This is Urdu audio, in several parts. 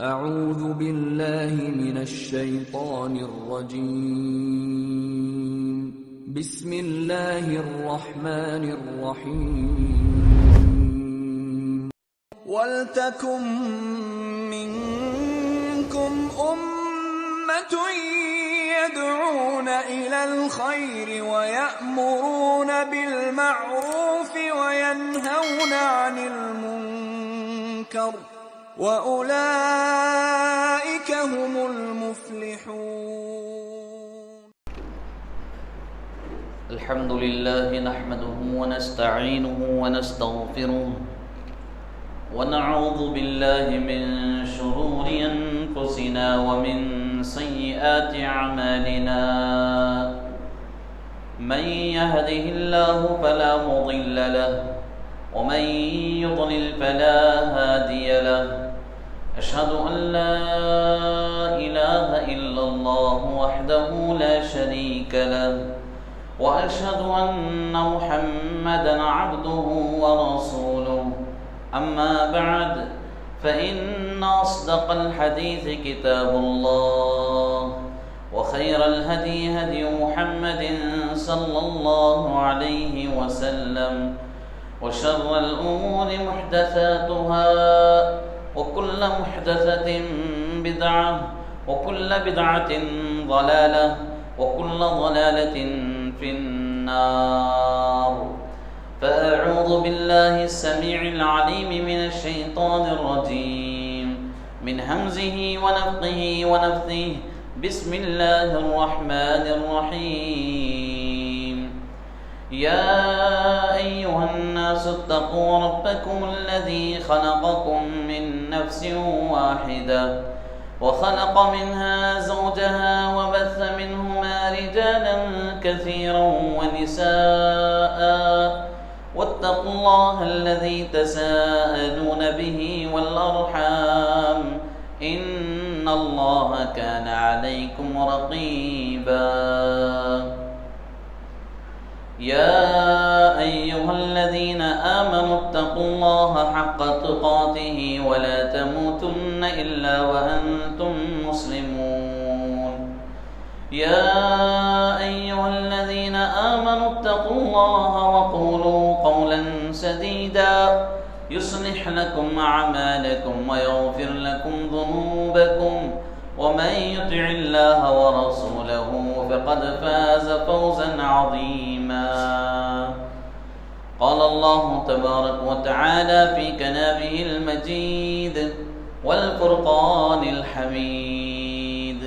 اعوذ باللہ من الشیطان الرجیم بسم اللہ الرحمن الرحیم وَلْتَكُن مِّنكُمْ أُمَّةٌ يَدْعُونَ إِلَى الْخَيْرِ وَيَأْمُرُونَ بِالْمَعْرُوفِ وَيَنْهَوْنَ عَنِ الْمُنكَرِ وَأُولَئِكَ هُمُ الْمُفْلِحُونَ الحمد لله نحمده ونستعينه ونستغفره ونعوذ بالله من شرور أنفسنا ومن سيئات أعمالنا من يهده الله فلا مضل له ومن يضلل فلا هادي له أشهد أن لا إله إلا الله وحده لا شريك له وأشهد أن محمدًا عبده ورسوله أما بعد فإن أصدق الحديث كتاب الله وخير الهدي هدي محمد صلى الله عليه وسلم وشر الأمور محدثاتها وكل محدثة بدعة وكل بدعة ضلالة وكل ضلالة في النار فأعوذ بالله السميع العليم من الشيطان الرجيم من همزه ونفخه ونفثه بسم الله الرحمن الرحيم يا أيها الناس اتقوا ربكم الذي خلقكم من نفس واحدة وخلق منها زوجها وبث منهما رجالا كثيرا ونساء واتقوا الله الذي تساءلون به والأرحام إن الله كان عليكم رقيبا يا أيها الذين آمنوا اتقوا الله حق تقاته ولا تموتن إلا وأنتم مسلمون يا أيها الذين آمنوا اتقوا الله وقولوا قولا سديدا يصلح لكم أعمالكم ويغفر لكم ذنوبكم ومن يطع الله ورسوله فقد فاز فوزا عظيما قال الله تبارك وتعالى في كلامه المجيد والفرقان الحميد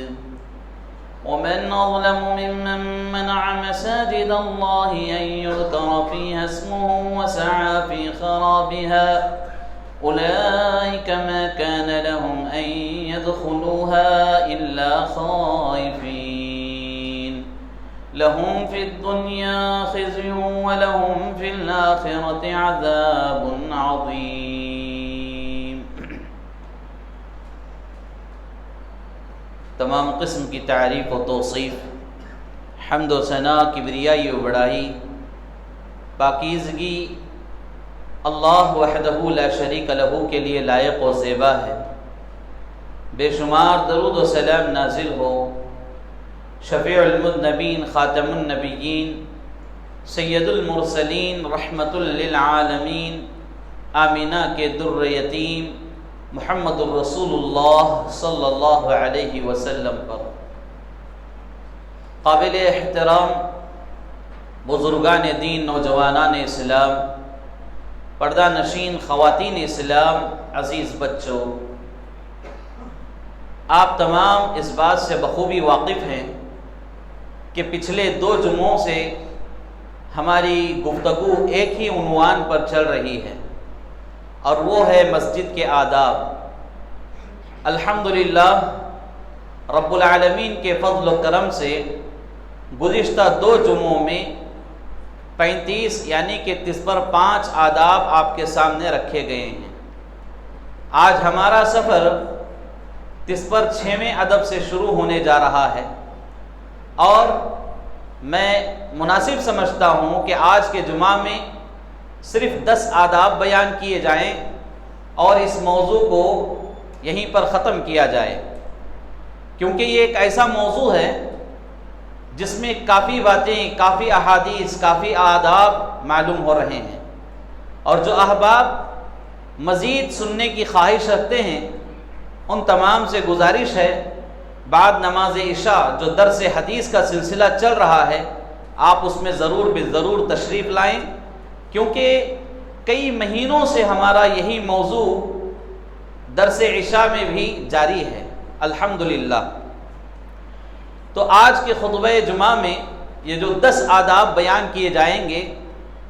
ومن أظلم ممن منع مساجد الله أن يذكر فيها اسمه وسعى في خرابها أولئك ما كان لهم أن يدخلوها إلا خائفين لهم في الدنيا خزي ولهم في الآخرة عذاب عظيم. تمام قسم کی تعریف و توصیف، حمد و ثنا، کبریائی و بڑائی، پاکیزگی اللہ وحدہ لا شریک لہ کے لیے لائق و زیبا ہے. بے شمار درود و سلام نازل ہو شفیع المذنبین، خاتم النبیین، سید المرسلین، رحمت للعالمین، آمینہ کے در یتیم محمد الرسول اللہ صلی اللہ علیہ وسلم پر. قابل احترام بزرگان دین، نوجوانان اسلام، پردہ نشین خواتین اسلام، عزیز بچوں، آپ تمام اس بات سے بخوبی واقف ہیں کہ پچھلے 2 جمعوں سے ہماری گفتگو ایک ہی عنوان پر چل رہی ہے، اور وہ ہے مسجد کے آداب. الحمدللہ رب العالمین کے فضل و کرم سے گزشتہ 2 جمعوں میں 35 یعنی کہ 30 پر 5 آداب آپ کے سامنے رکھے گئے ہیں. آج ہمارا سفر 30 پر 6ویں ادب سے شروع ہونے جا رہا ہے، اور میں مناسب سمجھتا ہوں کہ آج کے جمعہ میں صرف 10 آداب بیان کیے جائیں اور اس موضوع کو یہیں پر ختم کیا جائے، کیونکہ یہ ایک ایسا موضوع ہے جس میں کافی باتیں، کافی احادیث، کافی آداب معلوم ہو رہے ہیں، اور جو احباب مزید سننے کی خواہش رکھتے ہیں ان تمام سے گزارش ہے بعد نماز عشاء جو درس حدیث کا سلسلہ چل رہا ہے آپ اس میں ضرور تشریف لائیں، کیونکہ کئی مہینوں سے ہمارا یہی موضوع درس عشاء میں بھی جاری ہے الحمدللہ۔ تو آج کے خطبہ جمعہ میں یہ جو 10 آداب بیان کیے جائیں گے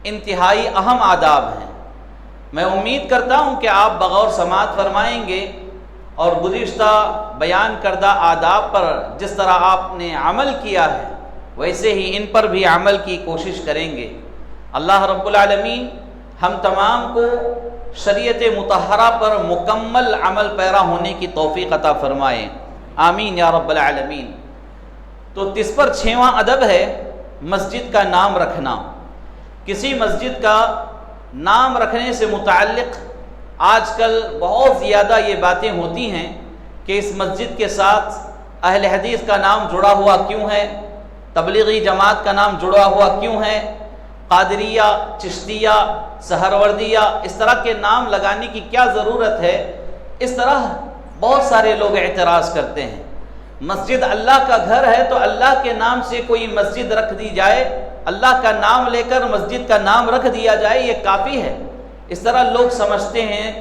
انتہائی اہم آداب ہیں۔ میں امید کرتا ہوں کہ آپ بغور سماعت فرمائیں گے اور گزشتہ بیان کردہ آداب پر جس طرح آپ نے عمل کیا ہے ویسے ہی ان پر بھی عمل کی کوشش کریں گے۔ اللہ رب العالمین ہم تمام کو شریعت مطہرہ پر مکمل عمل پیرا ہونے کی توفیق عطا فرمائے، آمین یا رب العالمین۔ تو 6واں ادب ہے مسجد کا نام رکھنا۔ کسی مسجد کا نام رکھنے سے متعلق آج کل بہت زیادہ یہ باتیں ہوتی ہیں کہ اس مسجد کے ساتھ اہل حدیث کا نام جڑا ہوا کیوں ہے، تبلیغی جماعت کا نام جڑا ہوا کیوں ہے، قادریہ، چشتیہ، سہروردیہ، اس طرح کے نام لگانے کی کیا ضرورت ہے، اس طرح بہت سارے لوگ اعتراض کرتے ہیں۔ مسجد اللہ کا گھر ہے تو اللہ کے نام سے کوئی مسجد رکھ دی جائے، اللہ کا نام لے کر مسجد کا نام رکھ دیا جائے، یہ کافی ہے، اس طرح لوگ سمجھتے ہیں،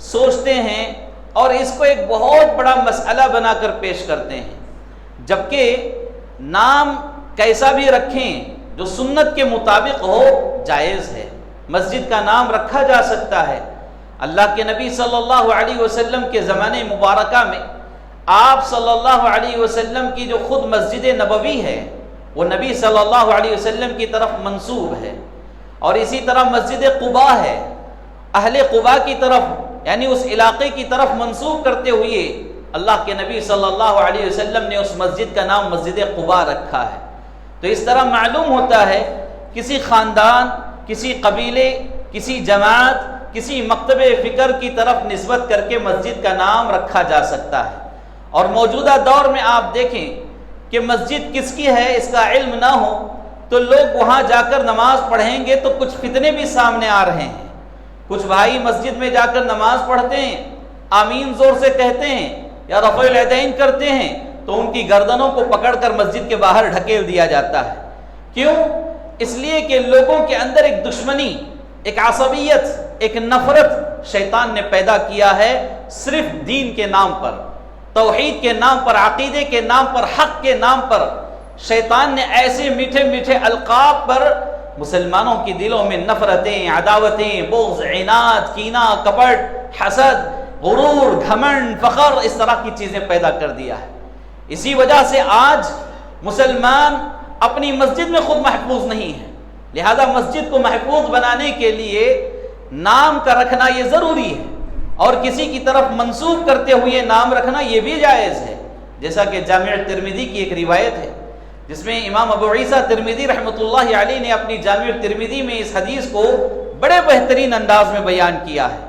سوچتے ہیں اور اس کو ایک بہت بڑا مسئلہ بنا کر پیش کرتے ہیں، جبکہ نام کیسا بھی رکھیں جو سنت کے مطابق ہو جائز ہے، مسجد کا نام رکھا جا سکتا ہے۔ اللہ کے نبی صلی اللہ علیہ وسلم کے زمانے مبارکہ میں آپ صلی اللہ علیہ وسلم کی جو خود مسجد نبوی ہے وہ نبی صلی اللہ علیہ وسلم کی طرف منسوب ہے، اور اسی طرح مسجد قباء ہے، اہل قباء کی طرف یعنی اس علاقے کی طرف منسوب کرتے ہوئے اللہ کے نبی صلی اللہ علیہ وسلم نے اس مسجد کا نام مسجد قباء رکھا ہے۔ تو اس طرح معلوم ہوتا ہے کسی خاندان، کسی قبیلے، کسی جماعت، کسی مکتب فکر کی طرف نسبت کر کے مسجد کا نام رکھا جا سکتا ہے۔ اور موجودہ دور میں آپ دیکھیں کہ مسجد کس کی ہے اس کا علم نہ ہو تو لوگ وہاں جا کر نماز پڑھیں گے تو کچھ فتنے بھی سامنے آ رہے ہیں۔ کچھ بھائی مسجد میں جا کر نماز پڑھتے ہیں، آمین زور سے کہتے ہیں یا رفع الیدین کرتے ہیں تو ان کی گردنوں کو پکڑ کر مسجد کے باہر ڈھکیل دیا جاتا ہے۔ کیوں؟ اس لیے کہ لوگوں کے اندر ایک دشمنی، ایک عصبیت، ایک نفرت شیطان نے پیدا کیا ہے صرف دین کے نام پر، توحید کے نام پر، عقیدے کے نام پر، حق کے نام پر۔ شیطان نے ایسے میٹھے میٹھے القاب پر مسلمانوں کی دلوں میں نفرتیں، عداوتیں، بغض، عناد، کینہ، کپٹ، حسد، غرور، گھمنڈ، فخر، اس طرح کی چیزیں پیدا کر دیا ہے۔ اسی وجہ سے آج مسلمان اپنی مسجد میں خود محفوظ نہیں ہے، لہذا مسجد کو محفوظ بنانے کے لیے نام کا رکھنا یہ ضروری ہے، اور کسی کی طرف منسوب کرتے ہوئے نام رکھنا یہ بھی جائز ہے، جیسا کہ جامع ترمذی کی ایک روایت ہے جس میں امام ابو عیسیٰ ترمذی رحمۃ اللہ علیہ نے اپنی جامع ترمذی میں اس حدیث کو بڑے بہترین انداز میں بیان کیا ہے،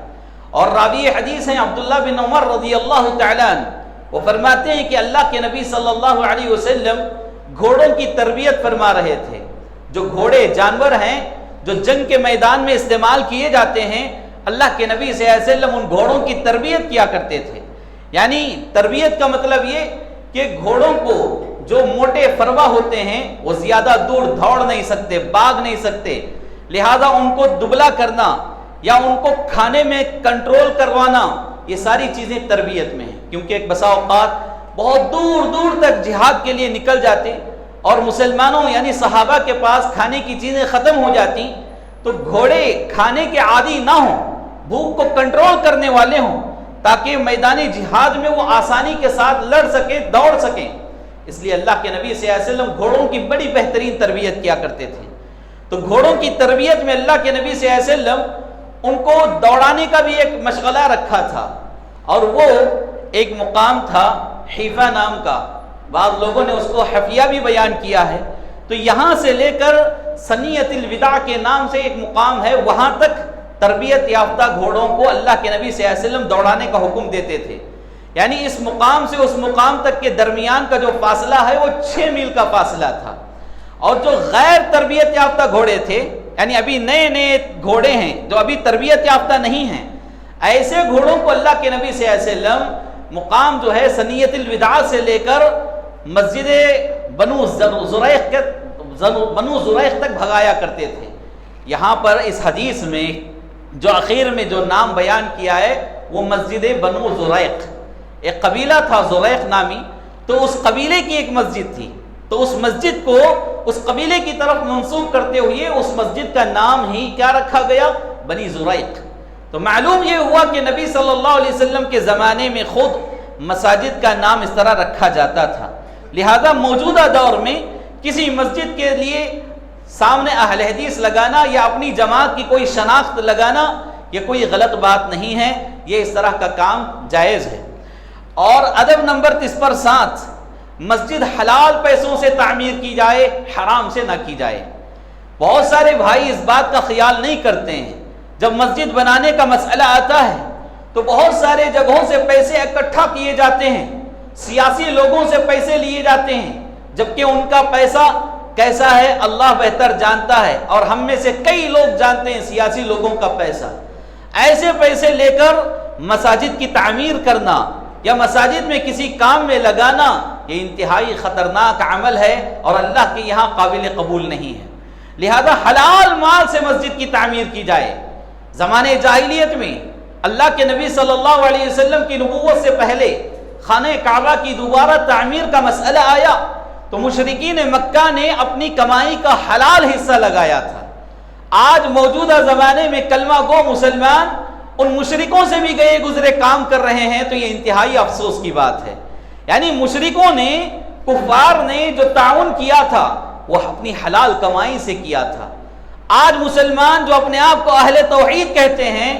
اور راوی حدیث ہیں عبداللہ بن عمر رضی اللہ تعالیٰ عنہ، وہ فرماتے ہیں کہ اللہ کے نبی صلی اللہ علیہ وسلم گھوڑوں کی تربیت فرما رہے تھے۔ جو گھوڑے جانور ہیں جو جنگ کے میدان میں استعمال کیے جاتے ہیں، اللہ کے نبی صلی اللہ علیہ وسلم ان گھوڑوں کی تربیت کیا کرتے تھے۔ یعنی تربیت کا مطلب یہ کہ گھوڑوں کو جو موٹے فروا ہوتے ہیں وہ زیادہ دور دوڑ نہیں سکتے، بھاگ نہیں سکتے، لہذا ان کو دبلا کرنا یا ان کو کھانے میں کنٹرول کروانا، یہ ساری چیزیں تربیت میں ہیں، کیونکہ ایک بسا اوقات بہت دور دور تک جہاد کے لیے نکل جاتے اور مسلمانوں یعنی صحابہ کے پاس کھانے کی چیزیں ختم ہو جاتی، تو گھوڑے کھانے کے عادی نہ ہوں، بھوک کو کنٹرول کرنے والے ہوں، تاکہ میدانی جہاد میں وہ آسانی کے ساتھ لڑ سکیں، دوڑ سکیں۔ اس لیے اللہ کے نبی صلی اللہ علیہ وسلم گھوڑوں کی بڑی بہترین تربیت کیا کرتے تھے۔ تو گھوڑوں کی تربیت میں اللہ کے نبی صلی اللہ علیہ وسلم ان کو دوڑانے کا بھی ایک مشغلہ رکھا تھا، اور وہ ایک مقام تھا حیفا نام کا، بعض لوگوں نے اس کو حفیہ بھی بیان کیا ہے۔ تو یہاں سے لے کر سنیت الوداع کے نام سے ایک مقام ہے، وہاں تک تربیت یافتہ گھوڑوں کو اللہ کے نبی صلی اللہ علیہ وسلم دوڑانے کا حکم دیتے تھے۔ یعنی اس مقام سے اس مقام تک کے درمیان کا جو فاصلہ ہے وہ 6 میل کا فاصلہ تھا. اور جو غیر تربیت یافتہ گھوڑے تھے، یعنی ابھی نئے نئے گھوڑے ہیں جو ابھی تربیت یافتہ نہیں ہیں، ایسے گھوڑوں کو اللہ کے نبی صلی اللہ علیہ وسلم مقام جو ہے ثنیۃ الوداع سے لے کر مسجد بنو زریق تک بھگایا کرتے تھے. یہاں پر اس حدیث میں جو اخیر میں جو نام بیان کیا ہے وہ مسجد بنو زریق، ایک قبیلہ تھا زریق نامی، تو اس قبیلے کی ایک مسجد تھی، تو اس مسجد کو اس قبیلے کی طرف منسوب کرتے ہوئے اس مسجد کا نام ہی کیا رکھا گیا؟ بنی زریق. تو معلوم یہ ہوا کہ نبی صلی اللہ علیہ وسلم کے زمانے میں خود مساجد کا نام اس طرح رکھا جاتا تھا. لہذا موجودہ دور میں کسی مسجد کے لیے سامنے اہل حدیث لگانا یا اپنی جماعت کی کوئی شناخت لگانا یہ کوئی غلط بات نہیں ہے، یہ اس طرح کا کام جائز ہے. اور ادب نمبر 7 مسجد حلال پیسوں سے تعمیر کی جائے، حرام سے نہ کی جائے. بہت سارے بھائی اس بات کا خیال نہیں کرتے ہیں، جب مسجد بنانے کا مسئلہ آتا ہے تو بہت سارے جگہوں سے پیسے اکٹھا کیے جاتے ہیں، سیاسی لوگوں سے پیسے لیے جاتے ہیں، جبکہ ان کا پیسہ کیسا ہے اللہ بہتر جانتا ہے، اور ہم میں سے کئی لوگ جانتے ہیں سیاسی لوگوں کا پیسہ. ایسے پیسے لے کر مساجد کی تعمیر کرنا یا مساجد میں کسی کام میں لگانا یہ انتہائی خطرناک عمل ہے اور اللہ کے یہاں قابل قبول نہیں ہے. لہذا حلال مال سے مسجد کی تعمیر کی جائے. زمانے جاہلیت میں اللہ کے نبی صلی اللہ علیہ وسلم کی نبوت سے پہلے خانہ کعبہ کی دوبارہ تعمیر کا مسئلہ آیا تو مشرکین مکہ نے اپنی کمائی کا حلال حصہ لگایا تھا. آج موجودہ زمانے میں کلمہ گو مسلمان ان مشرکوں سے بھی گئے گزرے کام کر رہے ہیں تو یہ انتہائی افسوس کی بات ہے. یعنی مشرکوں نے، کفار نے جو تعاون کیا تھا وہ اپنی حلال کمائی سے کیا تھا. آج مسلمان جو اپنے آپ کو اہل توحید کہتے ہیں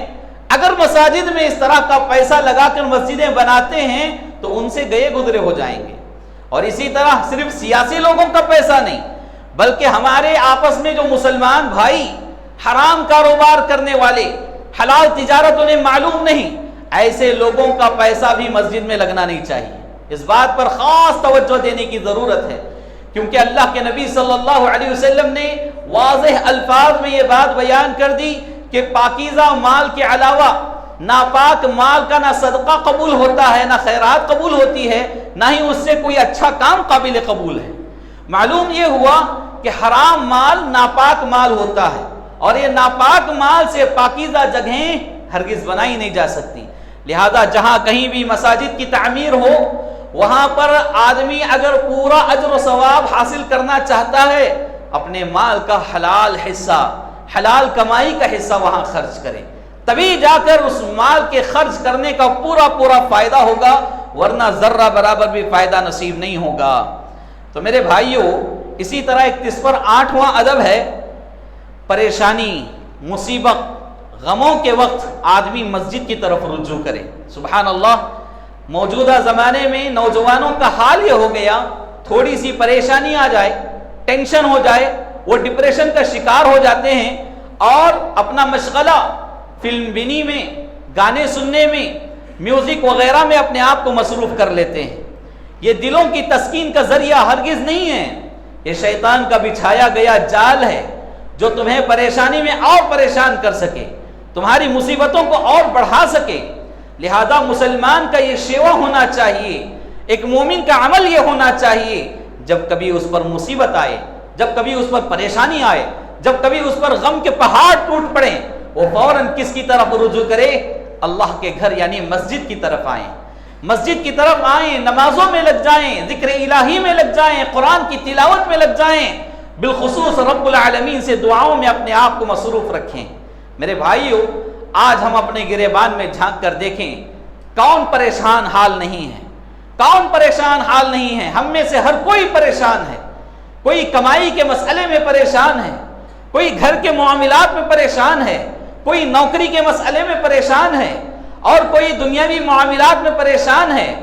اگر مساجد میں اس طرح کا پیسہ لگا کر مسجدیں بناتے ہیں تو ان سے گئے گزرے ہو جائیں گے. اور اسی طرح صرف سیاسی لوگوں کا پیسہ نہیں بلکہ ہمارے آپس میں جو مسلمان بھائی حرام کاروبار کرنے والے، حلال تجارت انہیں معلوم نہیں، ایسے لوگوں کا پیسہ بھی مسجد میں لگنا نہیں چاہیے. اس بات پر خاص توجہ دینے کی ضرورت ہے کیونکہ اللہ کے نبی صلی اللہ علیہ وسلم نے واضح الفاظ میں یہ بات بیان کر دی کہ پاکیزہ مال کے علاوہ ناپاک مال کا نہ صدقہ قبول ہوتا ہے، نہ خیرات قبول ہوتی ہے، نہ ہی اس سے کوئی اچھا کام قابل قبول ہے. معلوم یہ ہوا کہ حرام مال ناپاک مال ہوتا ہے اور یہ ناپاک مال سے پاکیزہ جگہیں ہرگز بنائی نہیں جا سکتی. لہذا جہاں کہیں بھی مساجد کی تعمیر ہو وہاں پر آدمی اگر پورا اجر و ثواب حاصل کرنا چاہتا ہے اپنے مال کا حلال حصہ، حلال کمائی کا حصہ وہاں خرچ کرے، تبھی جا کر اس مال کے خرچ کرنے کا پورا فائدہ ہوگا، ورنہ ذرہ برابر بھی فائدہ نصیب نہیں ہوگا. تو میرے بھائیوں، اسی طرح 8واں ادب ہے پریشانی، مصیبت، غموں کے وقت آدمی مسجد کی طرف رجوع کرے. سبحان اللہ، موجودہ زمانے میں نوجوانوں کا حال یہ ہو گیا، تھوڑی سی پریشانی آ جائے، ٹینشن ہو جائے، وہ ڈپریشن کا شکار ہو جاتے ہیں اور اپنا مشغلہ فلم بینی میں، گانے سننے میں، میوزک وغیرہ میں اپنے آپ کو مصروف کر لیتے ہیں. یہ دلوں کی تسکین کا ذریعہ ہرگز نہیں ہے، یہ شیطان کا بچھایا گیا جال ہے جو تمہیں پریشانی میں اور پریشان کر سکے، تمہاری مصیبتوں کو اور بڑھا سکے. لہذا مسلمان کا یہ شیوا ہونا چاہیے، ایک مومن کا عمل یہ ہونا چاہیے، جب کبھی اس پر مصیبت آئے، جب کبھی اس پر پریشانی آئے، جب کبھی اس پر غم کے پہاڑ ٹوٹ پڑیں، وہ فوراً کس کی طرف رجوع کرے؟ اللہ کے گھر یعنی مسجد کی طرف آئیں، مسجد کی طرف آئیں، نمازوں میں لگ جائیں، ذکر الہی میں لگ جائیں، قرآن کی تلاوت میں لگ جائیں، بالخصوص رب العالمین سے دعاؤں میں اپنے آپ کو مصروف رکھیں. میرے بھائیو، آج ہم اپنے گریبان میں جھانک کر دیکھیں کون پریشان حال نہیں ہے، کون پریشان حال نہیں ہے. ہم میں سے ہر کوئی پریشان ہے، کوئی کمائی کے مسئلے میں پریشان ہے، کوئی گھر کے معاملات میں پریشان ہے، کوئی نوکری کے مسئلے میں پریشان ہے اور کوئی دنیاوی معاملات میں پریشان ہے،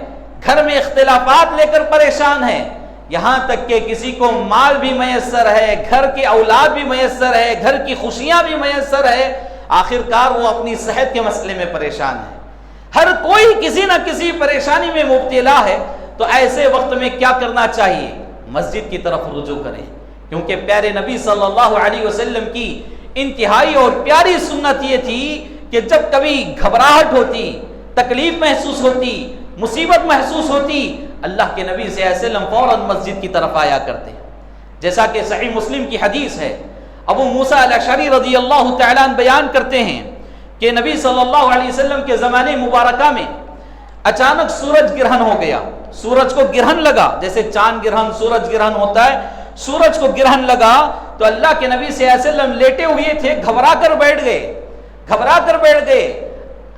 گھر میں اختلافات لے کر پریشان ہے، یہاں تک کہ کسی کو مال بھی میسر ہے، گھر کی اولاد بھی میسر ہے، گھر کی خوشیاں بھی میسر ہے، آخر کار وہ اپنی صحت کے مسئلے میں پریشان ہے. ہر کوئی کسی نہ کسی پریشانی میں مبتلا ہے، تو ایسے وقت میں کیا کرنا چاہیے؟ مسجد کی طرف رجوع کریں، کیونکہ پیارے نبی صلی اللہ علیہ وسلم کی انتہائی اور پیاری سنت یہ تھی کہ جب کبھی گھبراہٹ ہوتی، تکلیف محسوس ہوتی، مصیبت محسوس ہوتی، اللہ کے نبی صلی اللہ علیہ وسلم فوراً مسجد کی طرف آیا کرتے، جیسا کہ صحیح مسلم کی حدیث ہے۔ ابو موسیٰ الاشعری رضی اللہ تعالیٰ عنہ بیان کرتے ہیں کہ نبی صلی اللہ علیہ وسلم کے زمانے مبارکہ میں اچانک سورج گرہن ہو گیا، سورج کو گرہن لگا، جیسے چاند گرہن، سورج گرہن ہوتا ہے، سورج کو گرہن لگا تو اللہ کے نبی صلی اللہ علیہ وسلم لیٹے ہوئے تھے، گھبرا کر بیٹھ گئے،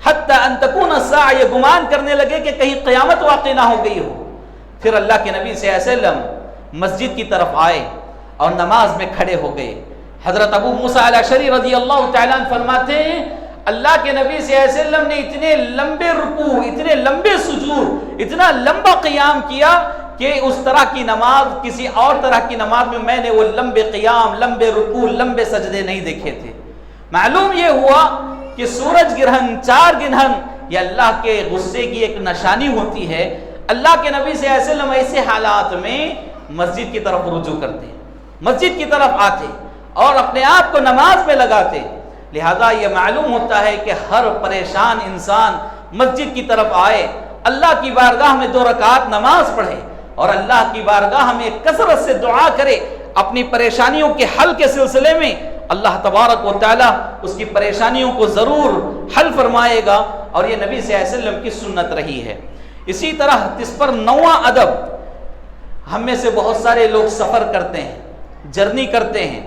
حتی ان تکون الساعہ، یہ گمان کرنے لگے کہ کہیں قیامت واقع نہ ہو گئی ہو۔ پھر اللہ کے نبی صلی اللہ علیہ وسلم مسجد کی طرف آئے اور نماز میں کھڑے ہو گئے۔ حضرت ابو موسیٰ الاشعری رضی اللہ تعالیٰ عنہ فرماتے ہیں اللہ کے نبی صلی اللہ علیہ وسلم نے اتنے لمبے رکوع، اتنے لمبے سجود، اتنا لمبا قیام کیا کہ اس طرح کی نماز، کسی اور طرح کی نماز میں نے وہ لمبے قیام، لمبے رکوع، لمبے سجدے نہیں دیکھے تھے۔ معلوم یہ ہوا کہ سورج گرہن، چار گرہن یہ اللہ کے غصے کی ایک نشانی ہوتی ہے۔ اللہ کے نبی صلی اللہ علیہ وسلم ایسے حالات میں مسجد کی طرف رجوع کرتے، مسجد کی طرف آتے اور اپنے آپ کو نماز میں لگاتے۔ لہذا یہ معلوم ہوتا ہے کہ ہر پریشان انسان مسجد کی طرف آئے، اللہ کی بارگاہ میں 2 رکعت نماز پڑھے اور اللہ کی بارگاہ میں کثرت سے دعا کرے، اپنی پریشانیوں کے حل کے سلسلے میں اللہ تبارک و تعالیٰ اس کی پریشانیوں کو ضرور حل فرمائے گا، اور یہ نبی صلی اللہ علیہ وسلم کی سنت رہی ہے۔ اسی طرح اس پر 9واں ادب، ہم میں سے بہت سارے لوگ سفر کرتے ہیں، جرنی کرتے ہیں،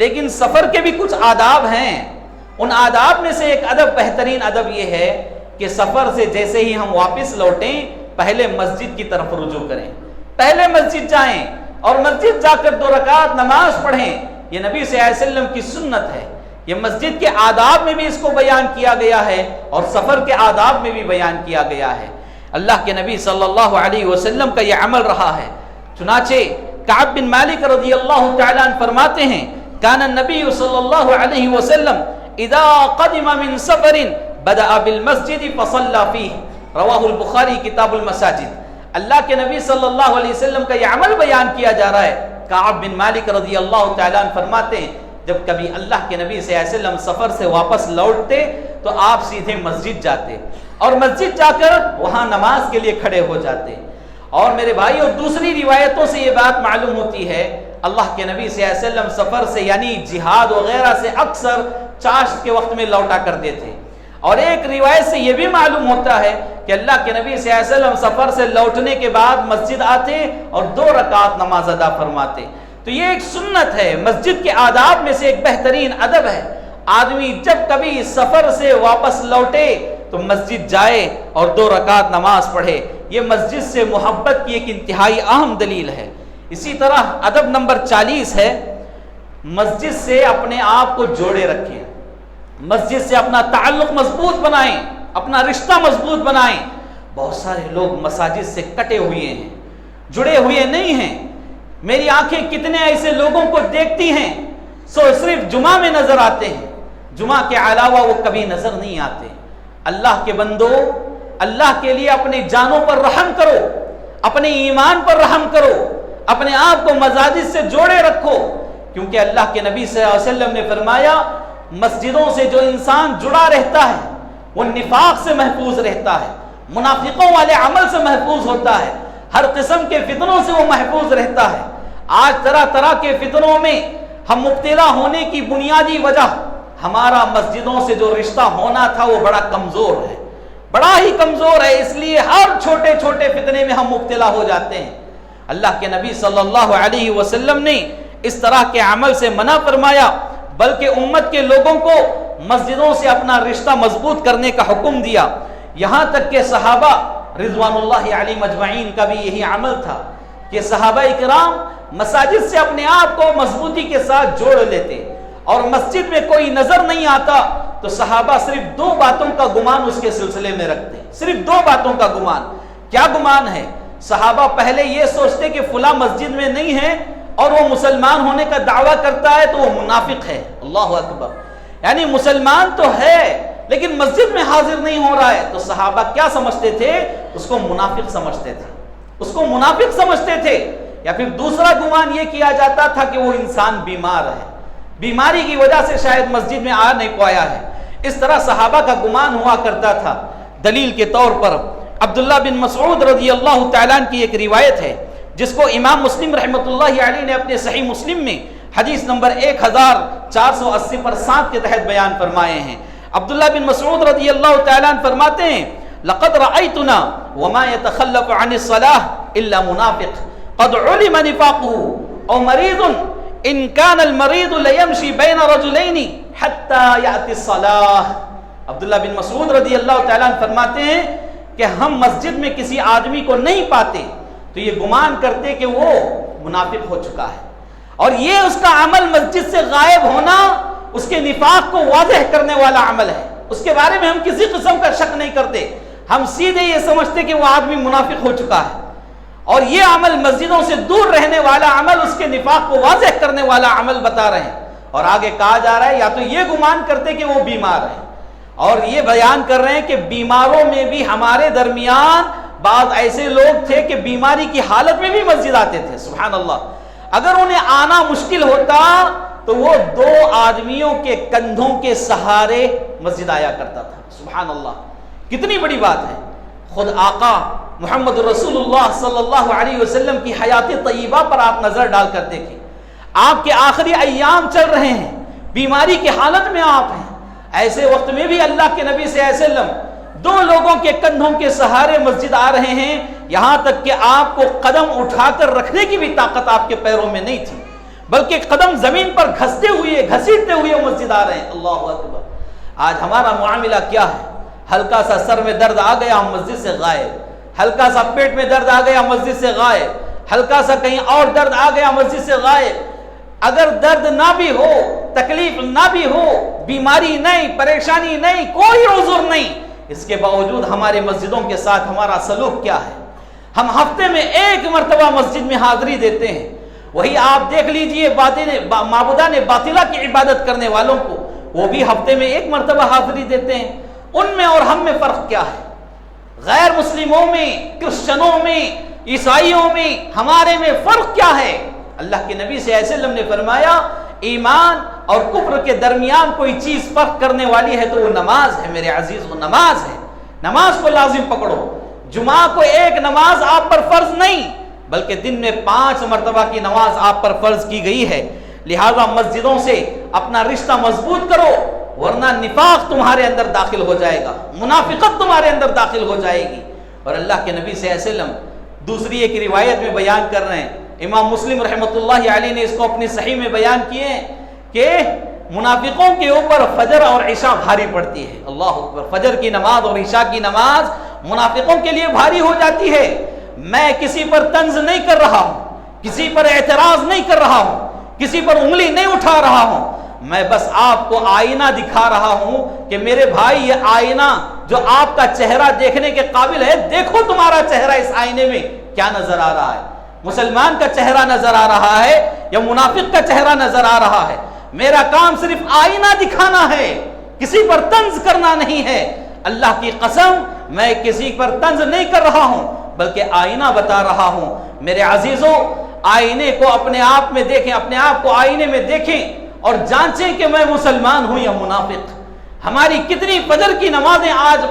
لیکن سفر کے بھی کچھ آداب ہیں۔ ان آداب میں سے ایک ادب، بہترین ادب یہ ہے کہ سفر سے جیسے ہی ہم واپس لوٹیں پہلے مسجد کی طرف رجوع کریں، پہلے مسجد جائیں اور مسجد جا کر 2 رکعت نماز پڑھیں۔ یہ نبی صلی اللہ علیہ وسلم کی سنت ہے، یہ مسجد کے آداب میں بھی اس کو بیان کیا گیا ہے اور سفر کے آداب میں بھی بیان کیا گیا ہے۔ اللہ کے نبی صلی اللہ علیہ وسلم کا یہ عمل رہا ہے۔ چنانچہ کعب بن مالک رضی اللہ تعالیٰ عنہ فرماتے ہیں کان النبی صلی اللہ علیہ وسلم اذا قدم من سفر بدأ بالمسجد فصلى فيه، رواہ البخاری کتاب المساجد۔ اللہ کے نبی صلی اللہ علیہ وسلم کا یہ عمل بیان کیا جا رہا ہے۔ کعب بن مالک رضی اللہ تعالیٰ عنہ فرماتے ہیں جب کبھی اللہ کے نبی صلی اللہ علیہ وسلم سفر سے واپس لوٹتے تو آپ سیدھے مسجد جاتے اور مسجد جا کر وہاں نماز کے لیے کھڑے ہو جاتے۔ اور میرے بھائی، اور دوسری روایتوں سے یہ بات معلوم ہوتی ہے اللہ کے نبی صلی اللہ علیہ وسلم سفر سے یعنی جہاد وغیرہ سے اکثر چاشت کے وقت میں لوٹا کرتے تھے۔ اور ایک روایت سے یہ بھی معلوم ہوتا ہے کہ اللہ کے نبی صلی اللہ علیہ وسلم سفر سے لوٹنے کے بعد مسجد آتے اور 2 رکعت نماز ادا فرماتے۔ تو یہ ایک سنت ہے، مسجد کے آداب میں سے ایک بہترین ادب ہے۔ آدمی جب کبھی سفر سے واپس لوٹے تو مسجد جائے اور 2 رکعت نماز پڑھے، یہ مسجد سے محبت کی ایک انتہائی اہم دلیل ہے۔ اسی طرح ادب نمبر 40 ہے مسجد سے اپنے آپ کو جوڑے رکھیں، مسجد سے اپنا تعلق مضبوط بنائیں، اپنا رشتہ مضبوط بنائیں۔ بہت سارے لوگ مساجد سے کٹے ہوئے ہیں، جڑے ہوئے نہیں ہیں۔ میری آنکھیں کتنے ایسے لوگوں کو دیکھتی ہیں سو صرف جمعہ میں نظر آتے ہیں، جمعہ کے علاوہ وہ کبھی نظر نہیں آتے۔ اللہ کے بندو، اللہ کے لیے اپنی جانوں پر رحم کرو، اپنے ایمان پر رحم کرو، اپنے آپ کو مساجد سے جوڑے رکھو، کیونکہ اللہ کے نبی صلی اللہ علیہ وسلم نے فرمایا مسجدوں سے جو انسان جڑا رہتا ہے وہ نفاق سے محفوظ رہتا ہے، منافقوں والے عمل سے محفوظ ہوتا ہے، ہر قسم کے فتنوں سے وہ محفوظ رہتا ہے۔ آج طرح طرح کے فتنوں میں ہم مبتلا ہونے کی بنیادی وجہ ہمارا مسجدوں سے جو رشتہ ہونا تھا وہ بڑا کمزور ہے، بڑا ہی کمزور ہے، اس لیے ہر چھوٹے چھوٹے فتنے میں ہم مبتلا ہو جاتے ہیں۔ اللہ کے نبی صلی اللہ علیہ وسلم نے اس طرح کے عمل سے منع فرمایا، بلکہ امت کے لوگوں کو مسجدوں سے اپنا رشتہ مضبوط کرنے کا حکم دیا۔ یہاں تک کہ صحابہ رضوان اللہ علیہم اجمعین کا بھی یہی عمل تھا کہ صحابہ اکرام مساجد سے اپنے آپ کو مضبوطی کے ساتھ جوڑ لیتے، اور مسجد میں کوئی نظر نہیں آتا تو صحابہ صرف 2 باتوں کا گمان اس کے سلسلے میں رکھتے، صرف 2 باتوں کا گمان۔ کیا گمان ہے؟ صحابہ پہلے یہ سوچتے کہ فلاں مسجد میں نہیں ہے اور وہ مسلمان ہونے کا دعویٰ کرتا ہے تو وہ منافق ہے۔ اللہ اکبر، یعنی مسلمان تو ہے لیکن مسجد میں حاضر نہیں ہو رہا ہے، تو صحابہ کیا سمجھتے تھے؟ اس کو منافق سمجھتے تھے، اس کو منافق سمجھتے تھے۔ یا پھر دوسرا گمان یہ کیا جاتا تھا کہ وہ انسان بیمار ہے، بیماری کی وجہ سے شاید مسجد میں آ نہیں پایا ہے۔ اس طرح صحابہ کا گمان ہوا کرتا تھا۔ دلیل کے طور پر عبداللہ بن مسعود رضی اللہ تعالیٰ عنہ کی ایک روایت ہے جس کو امام مسلم رحمۃ اللہ علیہ نے اپنے صحیح مسلم میں حدیث نمبر 1480 پر 7 کے تحت بیان فرمائے ہیں۔ عبداللہ بن مسعود رضی اللہ تعالیٰ عنہ فرماتے ہیں لقد رأيتنا وما يتخلف عن الصلاة الا منافق قد علم نفاقه او مريض ان كان المريض ليمشي بين رجلين حتى يأتي الصلاة۔ عبداللہ بن مسعود رضی اللہ تعالیٰ عنہ فرماتے ہیں کہ ہم مسجد میں کسی آدمی کو نہیں پاتے تو یہ گمان کرتے کہ وہ منافق ہو چکا ہے، اور یہ اس کا عمل مسجد سے غائب ہونا اس کے نفاق کو واضح کرنے والا عمل ہے۔ اس کے بارے میں ہم کسی قسم کا شک نہیں کرتے، ہم سیدھے یہ سمجھتے کہ وہ آدمی منافق ہو چکا ہے، اور یہ عمل مسجدوں سے دور رہنے والا عمل اس کے نفاق کو واضح کرنے والا عمل بتا رہے ہیں۔ اور آگے کہا جا رہا ہے یا تو یہ گمان کرتے کہ وہ بیمار ہے، اور یہ بیان کر رہے ہیں کہ بیماروں میں بھی ہمارے درمیان بعض ایسے لوگ تھے کہ بیماری کی حالت میں بھی مسجد آتے تھے۔ سبحان اللہ، اگر انہیں آنا مشکل ہوتا تو وہ 2 آدمیوں کے کندھوں کے سہارے مسجد آیا کرتا تھا۔ سبحان اللہ، کتنی بڑی بات ہے۔ خود آقا محمد رسول اللہ صلی اللہ علیہ وسلم کی حیات طیبہ پر آپ نظر ڈال کر دیکھیں، آپ کے آخری ایام چل رہے ہیں، بیماری کی حالت میں آپ ہیں، ایسے وقت میں بھی اللہ کے نبی صلی اللہ علیہ وسلم 2 لوگوں کے کندھوں کے سہارے مسجد آ رہے ہیں، یہاں تک کہ آپ کو قدم اٹھا کر رکھنے کی بھی طاقت آپ کے پیروں میں نہیں تھی، بلکہ قدم زمین پر گھسیٹتے ہوئے مسجد آ رہے ہیں۔ اللہ اکبر۔ آج ہمارا معاملہ کیا ہے؟ ہلکا سا سر میں درد آ گیا ہم مسجد سے غائب، ہلکا سا پیٹ میں درد آ گیا مسجد سے غائب، ہلکا سا کہیں اور درد آ گیا مسجد سے غائب۔ اگر درد نہ بھی ہو، تکلیف نہ بھی ہو، بیماری نہیں، پریشانی نہیں، کوئی عذر نہیں، اس کے باوجود ہمارے مسجدوں کے ساتھ ہمارا سلوک کیا ہے؟ ہم ہفتے میں 1 مرتبہ مسجد میں حاضری دیتے ہیں، وہی آپ دیکھ لیجئے معبودان باطلہ کی عبادت کرنے والوں کو، وہ بھی ہفتے میں 1 مرتبہ حاضری دیتے ہیں۔ ان میں اور ہم میں فرق کیا ہے؟ غیر مسلموں میں، کرسچنوں میں، عیسائیوں میں، ہمارے میں فرق کیا ہے؟ اللہ کے نبی صلی اللہ علیہ وسلم نے فرمایا ایمان اور کفر کے درمیان کوئی چیز فرق کرنے والی ہے تو وہ نماز ہے میرے عزیز، وہ نماز ہے۔ نماز کو لازم پکڑو۔ جمعہ کو 1 نماز آپ پر فرض نہیں بلکہ دن میں 5 مرتبہ کی نماز آپ پر فرض کی گئی ہے، لہذا مسجدوں سے اپنا رشتہ مضبوط کرو، ورنہ نفاق تمہارے اندر داخل ہو جائے گا، منافقت تمہارے اندر داخل ہو جائے گی۔ اور اللہ کے نبی صلی اللہ علیہ وسلم دوسری ایک روایت میں بیان کر رہے ہیں، امام مسلم رحمۃ اللہ علیہ نے اس کو اپنی صحیح میں بیان کیے ہیں کہ منافقوں کے اوپر فجر اور عشاء بھاری پڑتی ہے۔ اللہ اکبر۔ فجر کی نماز اور عشاء کی نماز منافقوں کے لیے بھاری ہو جاتی ہے۔ میں کسی پر طنز نہیں کر رہا ہوں، کسی پر اعتراض نہیں کر رہا ہوں، کسی پر انگلی نہیں اٹھا رہا ہوں، میں بس آپ کو آئینہ دکھا رہا ہوں کہ میرے بھائی یہ آئینہ جو آپ کا چہرہ دیکھنے کے قابل ہے، دیکھو تمہارا چہرہ اس آئینے میں کیا نظر آ رہا ہے، مسلمان کا چہرہ نظر آ رہا ہے یا منافق کا چہرہ نظر آ رہا ہے۔ میرا کام صرف آئینہ دکھانا ہے، کسی پر طنز کرنا نہیں ہے۔ اللہ کی قسم میں کسی پر طنز نہیں کر رہا ہوں بلکہ آئینہ بتا رہا ہوں۔ میرے عزیزوں، آئینے کو اپنے آپ میں دیکھیں، اپنے آپ کو آئینے میں دیکھیں اور جانچیں کہ میں مسلمان ہوں یا منافق۔ ہماری کتنی فجر کی نمازیں آج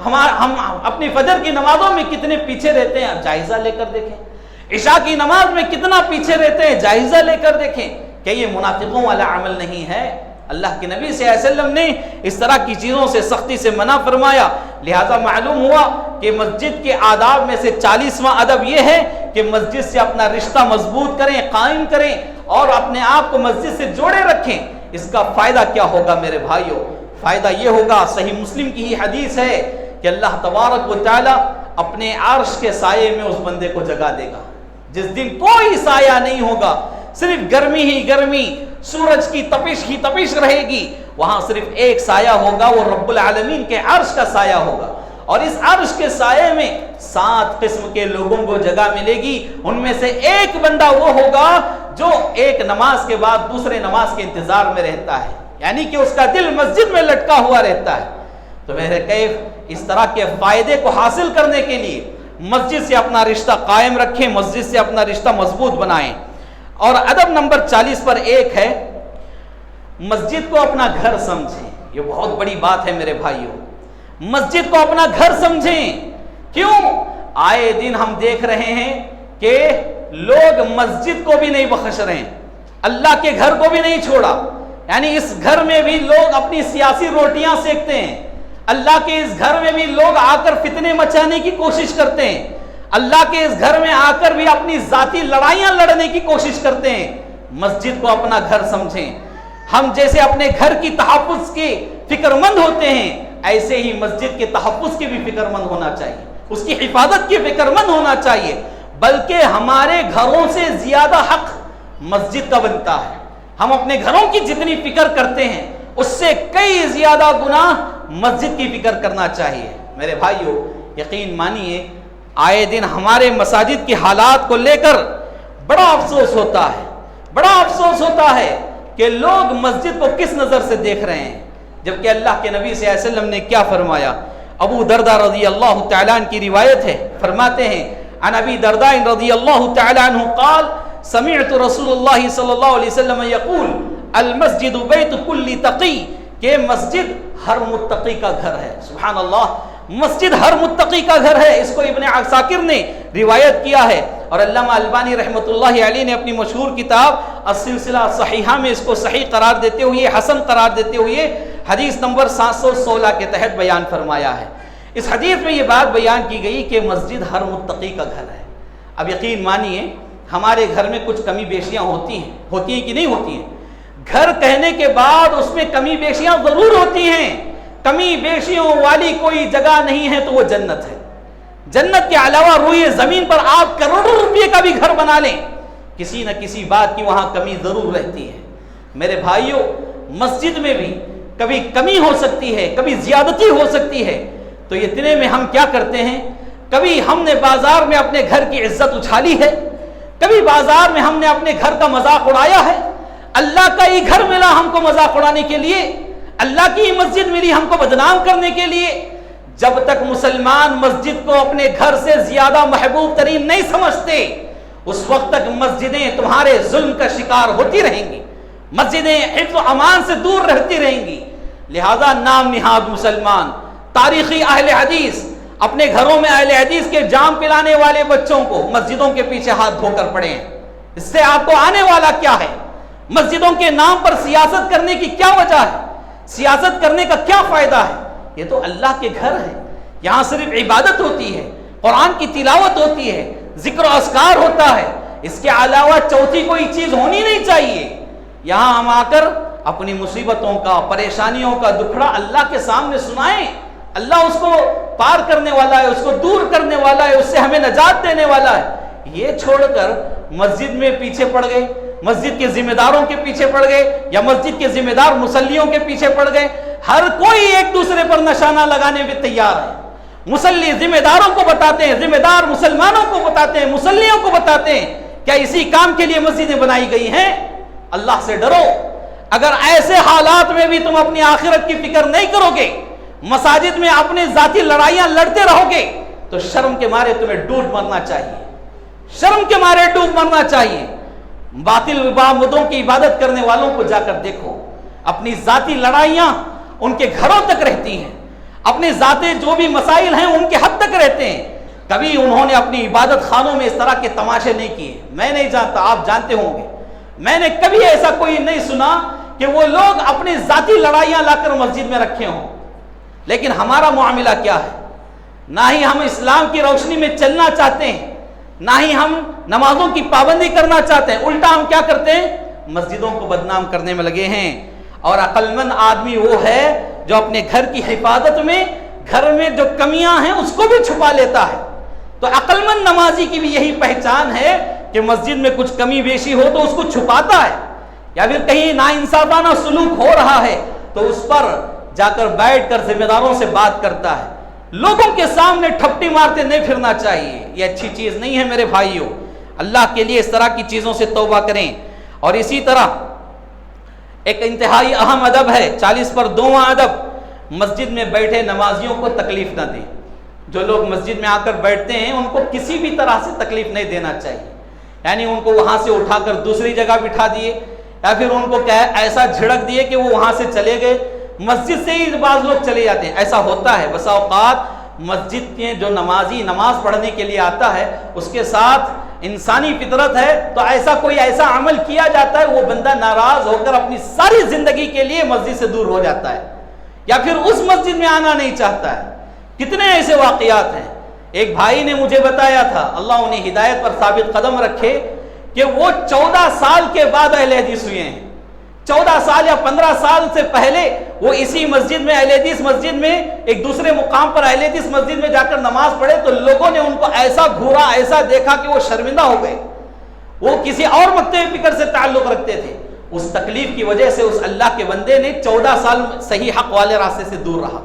ہم اپنی فجر کی نمازوں میں کتنے پیچھے رہتے ہیں، جائزہ لے کر دیکھیں۔ عشاء کی نماز میں کتنا پیچھے رہتے ہیں، جائزہ لے کر دیکھیں کہ یہ منافقوں والا عمل نہیں ہے۔ اللہ کے نبی صلی اللہ علیہ وسلم نے اس طرح کی چیزوں سے سختی سے منع فرمایا، لہذا معلوم ہوا کہ مسجد کے آداب میں سے 40واں ادب یہ ہے کہ مسجد سے اپنا رشتہ مضبوط کریں، قائم کریں اور اپنے آپ کو مسجد سے جوڑے رکھیں۔ اس کا فائدہ کیا ہوگا میرے بھائیوں؟ فائدہ یہ ہوگا، صحیح مسلم کی ہی حدیث ہے کہ اللہ تبارک و تعالی اپنے عرش کے سائے میں اس بندے کو جگہ دے گا جس دن کوئی سایہ نہیں ہوگا، صرف گرمی ہی گرمی، سورج کی تپش ہی تپش رہے گی، وہاں صرف ایک سایہ ہوگا، وہ رب العالمین کے عرش کا سایہ ہوگا، اور اس عرش کے سائے میں 7 قسم کے لوگوں کو جگہ ملے گی۔ ان میں سے ایک بندہ وہ ہوگا جو ایک نماز کے بعد دوسرے نماز کے انتظار میں رہتا ہے، یعنی کہ اس کا دل مسجد میں لٹکا ہوا رہتا ہے۔ تو میرے کیف اس طرح کے فائدے کو حاصل کرنے کے لیے مسجد سے اپنا رشتہ قائم رکھیں، مسجد سے اپنا رشتہ مضبوط بنائیں۔ اور ادب نمبر 40 پر ایک ہے، مسجد کو اپنا گھر سمجھیں۔ یہ بہت بڑی بات ہے میرے بھائیوں، مسجد کو اپنا گھر سمجھیں۔ کیوں؟ آئے دن ہم دیکھ رہے ہیں کہ لوگ مسجد کو بھی نہیں بخش رہے ہیں، اللہ کے گھر کو بھی نہیں چھوڑا، یعنی اس گھر میں بھی لوگ اپنی سیاسی روٹیاں سیکتے ہیں، اللہ کے اس گھر میں بھی لوگ آ کر فتنے مچانے کی کوشش کرتے ہیں، اللہ کے اس گھر میں آ کر بھی اپنی ذاتی لڑائیاں لڑنے کی کوشش کرتے ہیں۔ مسجد کو اپنا گھر سمجھیں۔ ہم جیسے اپنے گھر کی تحفظ کے فکر مند ہوتے ہیں، ایسے ہی مسجد کے تحفظ کی بھی فکر مند ہونا چاہیے، اس کی حفاظت کی فکر مند ہونا چاہیے، بلکہ ہمارے گھروں سے زیادہ حق مسجد کا بنتا ہے۔ ہم اپنے گھروں کی جتنی فکر کرتے ہیں اس سے کئی زیادہ گنا مسجد کی فکر کرنا چاہیے۔ میرے بھائیو، یقین مانیے آئے دن ہمارے مساجد کے حالات کو لے کر بڑا افسوس ہوتا ہے، بڑا افسوس ہوتا ہے کہ لوگ مسجد کو کس نظر سے دیکھ رہے ہیں، جبکہ اللہ کے نبی صلی اللہ علیہ وسلم نے کیا فرمایا؟ ابو درداء رضی اللہ تعالیٰ عنہ کی روایت ہے، فرماتے ہیں عن ابی درداء رضی اللہ تعالیٰ عنہ قال سمعت رسول اللہ صلی اللہ علیہ وسلم یقول المسجد بیت کل تقی، کہ مسجد ہر متقی کا گھر ہے۔ سبحان اللہ، مسجد ہر متقی کا گھر ہے۔ اس کو ابن عساکر نے روایت کیا ہے، اور علامہ البانی رحمۃ اللہ علیہ نے اپنی مشہور کتاب السلسلہ صحیحہ میں اس کو صحیح قرار دیتے ہوئے، حسن قرار دیتے ہوئے حدیث نمبر 716 کے تحت بیان فرمایا ہے۔ اس حدیث میں یہ بات بیان کی گئی کہ مسجد ہر متقی کا گھر ہے۔ اب یقین مانیے ہمارے گھر میں کچھ کمی بیشیاں ہوتی ہیں کہ نہیں ہوتی ہیں؟ گھر کہنے کے بعد اس میں کمی بیشیاں ضرور ہوتی ہیں۔ کمی بیشیوں والی کوئی جگہ نہیں ہے تو وہ جنت ہے۔ جنت کے علاوہ روئے زمین پر آپ کروڑوں روپے کا بھی گھر بنا لیں، کسی نہ کسی بات کی وہاں کمی ضرور رہتی ہے۔ میرے بھائیوں، مسجد میں بھی کبھی کمی ہو سکتی ہے، کبھی زیادتی ہو سکتی ہے، تو اتنے میں ہم کیا کرتے ہیں؟ کبھی ہم نے بازار میں اپنے گھر کی عزت اچھالی ہے، کبھی بازار میں ہم نے اپنے گھر کا مذاق اڑایا ہے۔ اللہ کا ہی گھر ملا ہم کو مذاق اڑانے کے لیے، اللہ کی ہی مسجد ملی ہم کو بدنام کرنے کے لیے۔ جب تک مسلمان مسجد کو اپنے گھر سے زیادہ محبوب ترین نہیں سمجھتے، اس وقت تک مسجدیں تمہارے ظلم کا شکار ہوتی رہیں گی، مسجدیں حفظ و امان سے دور رہتی رہیں گی۔ لہذا نام نہاد مسلمان، تاریخی اہل حدیث اپنے گھروں میں اہل حدیث کے جام پلانے والے بچوں کو مسجدوں کے پیچھے ہاتھ دھو کر پڑے ہیں۔ اس سے آپ کو آنے والا کیا ہے؟ مسجدوں کے نام پر سیاست کرنے کی کیا وجہ ہے؟ سیاست کرنے کا کیا فائدہ ہے؟ یہ تو اللہ کے گھر ہے، یہاں صرف عبادت ہوتی ہے، قرآن کی تلاوت ہوتی ہے، ذکر و اذکار ہوتا ہے، اس کے علاوہ چوتھی کوئی چیز ہونی نہیں چاہیے۔ یہاں ہم آ کر اپنی مصیبتوں کا، پریشانیوں کا دکھڑا اللہ کے سامنے سنائیں۔ اللہ اس کو پار کرنے والا ہے، اس کو دور کرنے والا ہے، اس سے ہمیں نجات دینے والا ہے۔ یہ چھوڑ کر مسجد میں پیچھے پڑ گئے، مسجد کے ذمہ داروں کے پیچھے پڑ گئے، یا مسجد کے ذمہ دار مصلیوں کے پیچھے پڑ گئے۔ ہر کوئی ایک دوسرے پر نشانہ لگانے میں تیار ہے۔ مصلی ذمہ داروں کو بتاتے ہیں، ذمہ دار مسلمانوں کو بتاتے ہیں، مصلیوں کو بتاتے ہیں، کیا اسی کام کے لیے مسجدیں بنائی گئی ہیں؟ اللہ سے ڈرو۔ اگر ایسے حالات میں بھی تم اپنی آخرت کی فکر نہیں کرو گے، مساجد میں اپنے ذاتی لڑائیاں لڑتے رہو گے، تو شرم کے مارے تمہیں ڈوب مرنا چاہیے، شرم کے مارے ڈوب مرنا چاہیے۔ باطل معبودوں کی عبادت کرنے والوں کو جا کر دیکھو، اپنی ذاتی لڑائیاں ان کے گھروں تک رہتی ہیں، اپنے ذاتی جو بھی مسائل ہیں ان کے حد تک رہتے ہیں۔ کبھی انہوں نے اپنی عبادت خانوں میں اس طرح کے تماشے نہیں کیے، میں نہیں جانتا، آپ جانتے ہوں گے۔ میں نے کبھی ایسا کوئی نہیں سنا کہ وہ لوگ اپنی ذاتی لڑائیاں لا کر مسجد میں رکھے ہوں۔ لیکن ہمارا معاملہ کیا ہے؟ نہ ہی ہم اسلام کی روشنی میں چلنا چاہتے ہیں، نہ ہی ہم نمازوں کی پابندی کرنا چاہتے ہیں، الٹا ہم کیا کرتے ہیں؟ مسجدوں کو بدنام کرنے میں لگے ہیں۔ اور عقل مند آدمی وہ ہے جو اپنے گھر کی حفاظت میں، گھر میں جو کمیاں ہیں اس کو بھی چھپا لیتا ہے۔ تو عقل مند نمازی کی بھی یہی پہچان ہے کہ مسجد میں کچھ کمی بیشی ہو تو اس کو چھپاتا ہے، یا پھر کہیں ناانصافانہ سلوک ہو رہا ہے تو اس پر جا کر بیٹھ کر ذمہ داروں سے بات کرتا ہے۔ لوگوں کے سامنے ٹھپٹی مارتے نہیں پھرنا چاہیے، یہ اچھی چیز نہیں ہے میرے بھائیوں۔ اللہ کے لیے اس طرح کی چیزوں سے توبہ کریں۔ اور اسی طرح ایک انتہائی اہم ادب ہے 40 پر 2واں ادب، مسجد میں بیٹھے نمازیوں کو تکلیف نہ دیں. جو لوگ مسجد میں آ کر بیٹھتے ہیں ان کو کسی بھی طرح سے تکلیف نہیں دینا چاہیے. یعنی ان کو وہاں سے اٹھا کر دوسری جگہ بٹھا دیے یا پھر ان کو ایسا جھڑک دیے کہ وہ وہاں سے چلے گئے. مسجد سے ہی بعض لوگ چلے جاتے ہیں. ایسا ہوتا ہے بسا اوقات مسجد میں جو نمازی نماز پڑھنے کے لیے آتا ہے اس کے ساتھ انسانی فطرت ہے, تو ایسا عمل کیا جاتا ہے, وہ بندہ ناراض ہو کر اپنی ساری زندگی کے لیے مسجد سے دور ہو جاتا ہے یا پھر اس مسجد میں آنا نہیں چاہتا ہے. کتنے ایسے واقعات ہیں. ایک بھائی نے مجھے بتایا تھا, اللہ انہیں ہدایت پر ثابت قدم رکھے, کہ وہ 14 سال کے بعد اہل حدیث ہوئے ہیں. 14 سال یا 15 سال سے پہلے وہ اسی مسجد میں, اہل حدیث مسجد میں, ایک دوسرے مقام پر اہل حدیث مسجد میں جا کر نماز پڑھے تو لوگوں نے ان کو ایسا گھورا, ایسا دیکھا کہ وہ شرمندہ ہو گئے. وہ کسی اور مکتب فکر سے تعلق رکھتے تھے. اس تکلیف کی وجہ سے اس اللہ کے بندے نے 14 سال صحیح حق والے راستے سے دور رہا.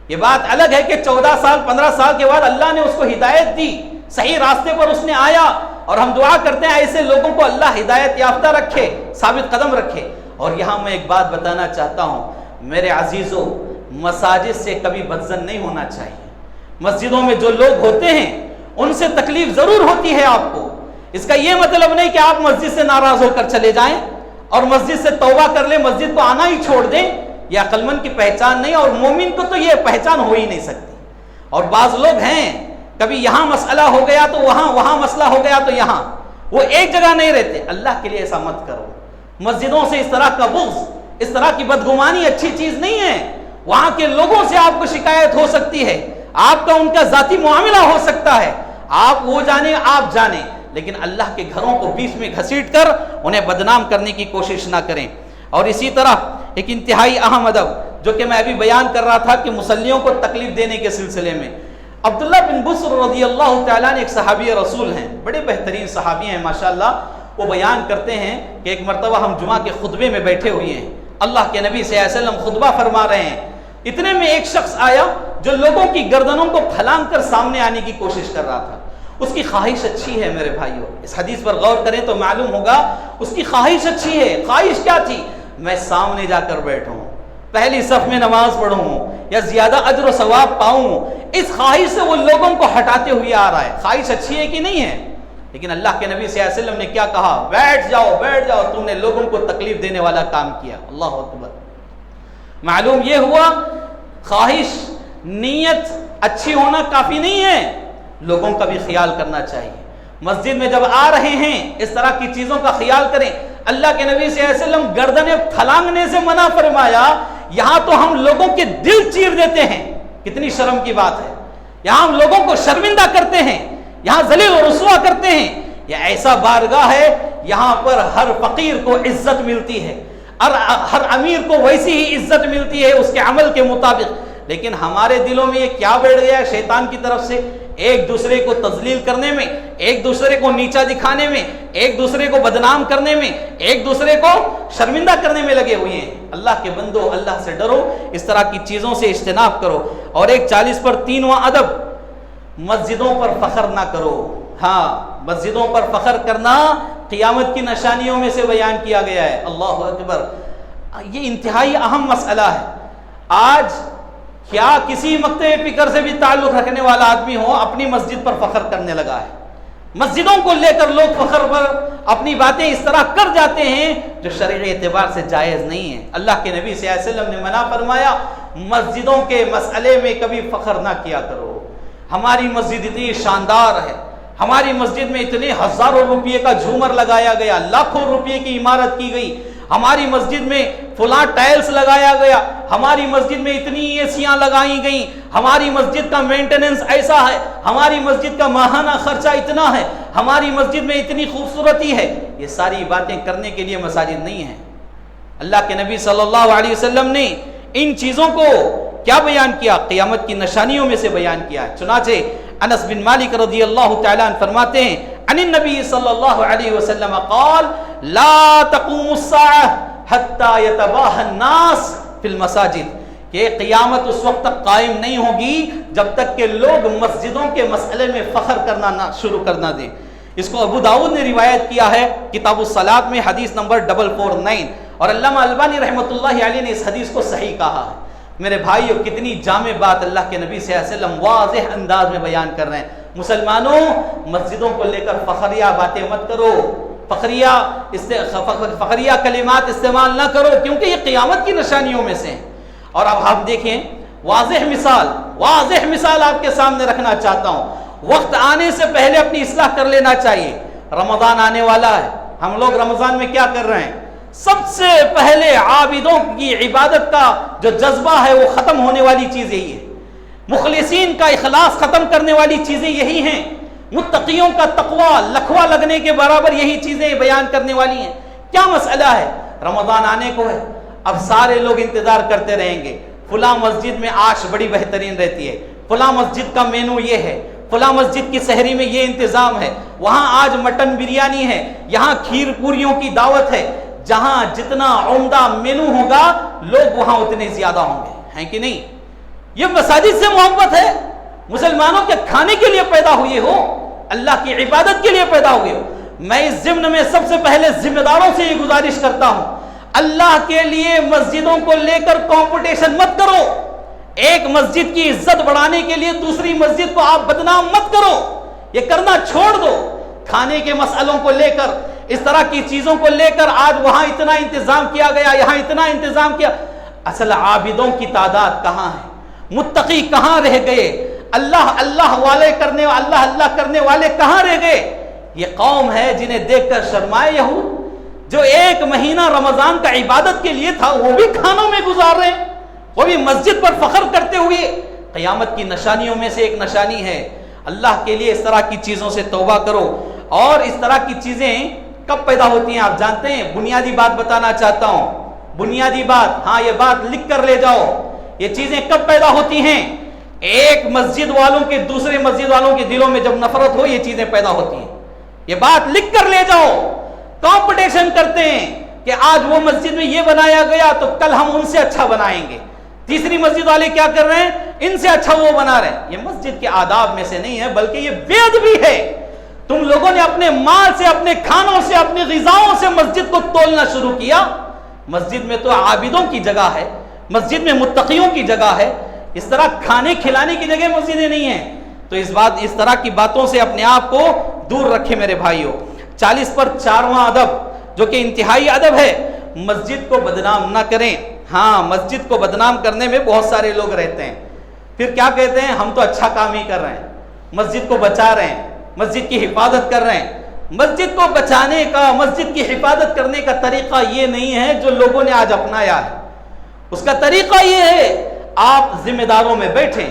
یہ بات الگ ہے کہ 14 سال 15 سال کے بعد اللہ نے اس کو ہدایت دی, صحیح راستے پر اس نے آیا, اور ہم دعا کرتے ہیں ایسے لوگوں کو اللہ ہدایت یافتہ رکھے, ثابت قدم رکھے. اور یہاں میں ایک بات بتانا چاہتا ہوں میرے عزیزوں, مساجد سے کبھی بدظن نہیں ہونا چاہیے. مسجدوں میں جو لوگ ہوتے ہیں ان سے تکلیف ضرور ہوتی ہے آپ کو. اس کا یہ مطلب نہیں کہ آپ مسجد سے ناراض ہو کر چلے جائیں اور مسجد سے توبہ کر لیں, مسجد کو آنا ہی چھوڑ دیں. یہ عقل مند کی پہچان نہیں, اور مومن کو تو یہ پہچان ہو ہی نہیں سکتی. اور بعض لوگ ہیں کبھی یہاں مسئلہ ہو گیا تو وہاں مسئلہ ہو گیا تو یہاں, وہ ایک جگہ نہیں رہتے. اللہ کے لیے ایسا مت کرو. مسجدوں سے اس طرح کا بغض, اس طرح کی بدگمانی اچھی چیز نہیں ہے. وہاں کے لوگوں سے آپ کو شکایت ہو سکتی ہے, آپ کا ان کا ذاتی معاملہ ہو سکتا ہے, آپ وہ جانیں آپ جانیں, لیکن اللہ کے گھروں کو بیچ میں گھسیٹ کر انہیں بدنام کرنے کی کوشش نہ کریں. اور اسی طرح ایک انتہائی اہم ادب جو کہ میں ابھی بیان کر رہا تھا کہ مصلیوں کو تکلیف دینے کے سلسلے میں, عبداللہ بن بصر رضی اللہ تعالیٰ نے, ایک صحابی رسول ہیں, بڑے بہترین صحابی ہیں ماشاءاللہ. وہ بیان کرتے ہیں کہ ایک مرتبہ ہم جمعہ کے خطبے میں بیٹھے ہوئے ہیں, اللہ کے نبی صلی اللہ علیہ وسلم خطبہ فرما رہے ہیں. اتنے میں ایک شخص آیا جو لوگوں کی گردنوں کو پھلانگ کر سامنے آنے کی کوشش کر رہا تھا. اس کی خواہش اچھی ہے میرے بھائیوں, اس حدیث پر غور کریں تو معلوم ہوگا اس کی خواہش اچھی ہے. خواہش کیا تھی؟ میں سامنے جا کر بیٹھوں, پہلی صف میں نماز پڑھوں یا زیادہ اجر و ثواب پاؤں. اس خواہش سے وہ لوگوں کو ہٹاتے ہوئے آ رہا ہے. خواہش اچھی ہے کہ نہیں ہے؟ لیکن اللہ کے نبی صلی اللہ علیہ وسلم نے کیا کہا؟ بیٹھ جاؤ, تم نے لوگوں کو تکلیف دینے والا کام کیا. اللہ اکبر. معلوم یہ ہوا خواہش, نیت اچھی ہونا کافی نہیں ہے, لوگوں کا بھی خیال کرنا چاہیے. مسجد میں جب آ رہے ہیں اس طرح کی چیزوں کا خیال کریں. اللہ کے نبی صلی اللہ علیہ وسلم گردنیں پھلانگنے سے منع فرمایا, یہاں تو ہم لوگوں کے دل چیر دیتے ہیں. کتنی شرم کی بات ہے. یہاں ہم لوگوں کو شرمندہ کرتے ہیں, یہاں ذلیل و رسوا کرتے ہیں. یہ ایسا بارگاہ ہے یہاں پر ہر فقیر کو عزت ملتی ہے, ہر امیر کو ویسی ہی عزت ملتی ہے اس کے عمل کے مطابق. لیکن ہمارے دلوں میں یہ کیا بیٹھ گیا ہے شیطان کی طرف سے؟ ایک دوسرے کو تذلیل کرنے میں, ایک دوسرے کو نیچا دکھانے میں, ایک دوسرے کو بدنام کرنے میں, ایک دوسرے کو شرمندہ کرنے میں لگے ہوئے ہیں. اللہ کے بندو, اللہ سے ڈرو, اس طرح کی چیزوں سے اجتناب کرو. اور ایک 40 پر 3واں ادب, مسجدوں پر فخر نہ کرو. ہاں, مسجدوں پر فخر کرنا قیامت کی نشانیوں میں سے بیان کیا گیا ہے. اللہ اکبر. یہ انتہائی اہم مسئلہ ہے. آج کیا کسی مکتب فکر سے بھی تعلق رکھنے والا آدمی ہو اپنی مسجد پر فخر کرنے لگا ہے. مسجدوں کو لے کر لوگ فخر پر اپنی باتیں اس طرح کر جاتے ہیں جو شرعی اعتبار سے جائز نہیں ہے. اللہ کے نبی صلی اللہ علیہ وسلم نے منع فرمایا مسجدوں کے مسئلے میں کبھی فخر نہ کیا کرو. ہماری مسجد اتنی شاندار ہے, ہماری مسجد میں اتنے ہزاروں روپے کا جھومر لگایا گیا, لاکھوں روپے کی عمارت کی گئی, ہماری مسجد میں فلاں ٹائلز لگایا گیا, ہماری مسجد میں اتنی ایسیاں لگائی گئیں, ہماری مسجد کا مینٹیننس ایسا ہے, ہماری مسجد کا ماہانہ خرچہ اتنا ہے, ہماری مسجد میں اتنی خوبصورتی ہے. یہ ساری باتیں کرنے کے لیے مساجد نہیں ہیں. اللہ کے نبی صلی اللہ علیہ وسلم نے ان چیزوں کو کیا بیان کیا؟ قیامت کی نشانیوں میں سے بیان کیا. چنانچہ انس بن مالک رضی اللہ تعالیٰ عنہ فرماتے ہیں عن النبی صلی اللہ علیہ وسلم قال لا تقوم الساعة حتى يتباهى الناس في المساجد, کہ قیامت اس وقت تک قائم نہیں ہوگی جب تک کہ لوگ مسجدوں کے مسئلے میں فخر کرنا شروع کرنا دیں. اس کو ابو داؤد نے روایت کیا ہے کتاب الصلاۃ میں حدیث نمبر 449, اور علامہ البانی رحمۃ اللہ علیہ نے اس حدیث کو صحیح کہا ہے. میرے بھائیوں کتنی جامع بات اللہ کے نبی صلی اللہ علیہ وسلم واضح انداز میں بیان کر رہے ہیں. مسلمانوں مسجدوں کو لے کر فخریہ باتیں مت کرو, فخریہ کلمات استعمال نہ کرو, کیونکہ یہ قیامت کی نشانیوں میں سے ہیں. اور اب آپ دیکھیں واضح مثال آپ کے سامنے رکھنا چاہتا ہوں. وقت آنے سے پہلے اپنی اصلاح کر لینا چاہیے. رمضان آنے والا ہے, ہم لوگ رمضان میں کیا کر رہے ہیں؟ سب سے پہلے عابدوں کی عبادت کا جو جذبہ ہے وہ ختم ہونے والی چیز یہی ہے. مخلصین کا اخلاص ختم کرنے والی چیزیں یہی ہیں. متقیوں کا تقوی لکھوا لگنے کے برابر یہی چیزیں بیان کرنے والی ہیں. کیا مسئلہ ہے؟ رمضان آنے کو ہے, اب سارے لوگ انتظار کرتے رہیں گے. فلاں مسجد میں آش بڑی بہترین رہتی ہے, فلاں مسجد کا مینو یہ ہے, فلاں مسجد کی سحری میں یہ انتظام ہے, وہاں آج مٹن بریانی ہے, یہاں کھیر پوریوں کی دعوت ہے. جہاں جتنا عمدہ مینو ہوگا لوگ وہاں اتنے زیادہ ہوں گے, ہیں کہ نہیں؟ یہ مساجد سے محبت ہے. مسلمانوں کے کھانے کے لیے پیدا ہوئے ہو, اللہ کی عبادت کے لیے پیدا ہوئے ہو. میں اس ضمن میں سب سے پہلے ذمہ داروں سے یہ گزارش کرتا ہوں, اللہ کے لیے مسجدوں کو لے کر کمپٹیشن مت کرو. ایک مسجد کی عزت بڑھانے کے لیے دوسری مسجد کو آپ بدنام مت کرو. یہ کرنا چھوڑ دو. کھانے کے مسئلوں کو لے کر, اس طرح کی چیزوں کو لے کر آج وہاں اتنا انتظام کیا گیا, یہاں اتنا انتظام کیا. اصل عابدوں کی تعداد کہاں ہے؟ متقی کہاں رہ گئے؟ اللہ کرنے والے کہاں رہ گئے؟ یہ قوم ہے جنہیں دیکھ کر شرمائے یہود, جو ایک مہینہ رمضان کا عبادت کے لیے تھا وہ بھی کھانوں میں گزار رہے ہیں, وہ بھی مسجد پر فخر کرتے ہوئے. قیامت کی نشانیوں میں سے ایک نشانی ہے. اللہ کے لیے اس طرح کی چیزوں سے توبہ کرو. اور اس طرح کی چیزیں کب پیدا ہوتی ہیں آپ جانتے ہیں؟ بنیادی بات بتانا چاہتا ہوں, بنیادی بات, ہاں یہ بات لکھ کر لے جاؤ. یہ چیزیں کب پیدا ہوتی ہیں؟ ایک مسجد والوں کے دوسرے مسجد والوں کے دلوں میں جب نفرت ہو, یہ چیزیں پیدا ہوتی ہیں. یہ بات لکھ کر لے جاؤ. کمپٹیشن کرتے ہیں کہ آج وہ مسجد میں یہ بنایا گیا تو کل ہم ان سے اچھا بنائیں گے. تیسری مسجد والے کیا کر رہے ہیں؟ ان سے اچھا وہ بنا رہے ہیں. یہ مسجد کے آداب میں سے نہیں ہے, بلکہ یہ بے ادبی ہے. تم لوگوں نے اپنے مال سے, اپنے کھانوں سے, اپنی غذاؤں سے مسجد کو تولنا شروع کیا. مسجد میں تو عابدوں کی جگہ ہے, مسجد میں متقیوں کی جگہ ہے. اس طرح کھانے کھلانے کی جگہ مسجدیں نہیں ہیں. تو اس طرح کی باتوں سے اپنے آپ کو دور رکھے میرے بھائیوں. 40 پر 4واں ادب جو کہ انتہائی ادب ہے, مسجد کو بدنام نہ کریں. ہاں, مسجد کو بدنام کرنے میں بہت سارے لوگ رہتے ہیں. پھر کیا کہتے ہیں؟ ہم تو اچھا کام ہی کر رہے ہیں, مسجد کو بچا رہے ہیں, مسجد کی حفاظت کر رہے ہیں. مسجد کو بچانے کا, مسجد کی حفاظت کرنے کا طریقہ یہ نہیں ہے جو لوگوں نے آج اپنایا ہے. اس کا طریقہ یہ ہے, آپ ذمہ داروں میں بیٹھیں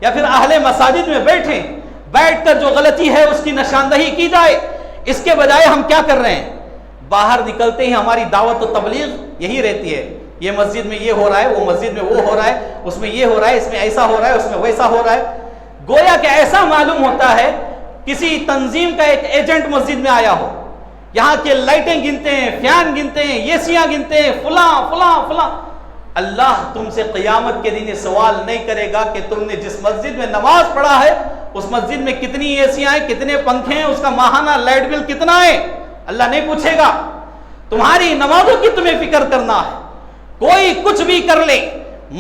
یا پھر اہل مساجد میں بیٹھیں, بیٹھ کر جو غلطی ہے اس کی نشاندہی کی جائے. اس کے بجائے ہم کیا کر رہے ہیں؟ باہر نکلتے ہی ہماری دعوت و تبلیغ یہی رہتی ہے, یہ مسجد میں یہ ہو رہا ہے, وہ مسجد میں وہ ہو رہا ہے, اس میں یہ ہو رہا ہے, اس میں ایسا ہو رہا ہے, اس میں ویسا ہو رہا ہے. گویا کہ ایسا معلوم ہوتا ہے کسی تنظیم کا ایک ایجنٹ مسجد میں آیا ہو, یہاں کے لائٹیں گنتے ہیں, فین گنتے ہیں, ایسیاں گنتے ہیں, فلاں فلاں فلاں. اللہ تم سے قیامت کے دن سوال نہیں کرے گا کہ تم نے جس مسجد میں نماز پڑھا ہے اس مسجد میں کتنی ایسیاں ہیں, کتنے پنکھے ہیں, اس کا ماہانہ لائٹ بل کتنا ہے. اللہ نہیں پوچھے گا. تمہاری نمازوں کی تمہیں فکر کرنا ہے. کوئی کچھ بھی کر لے,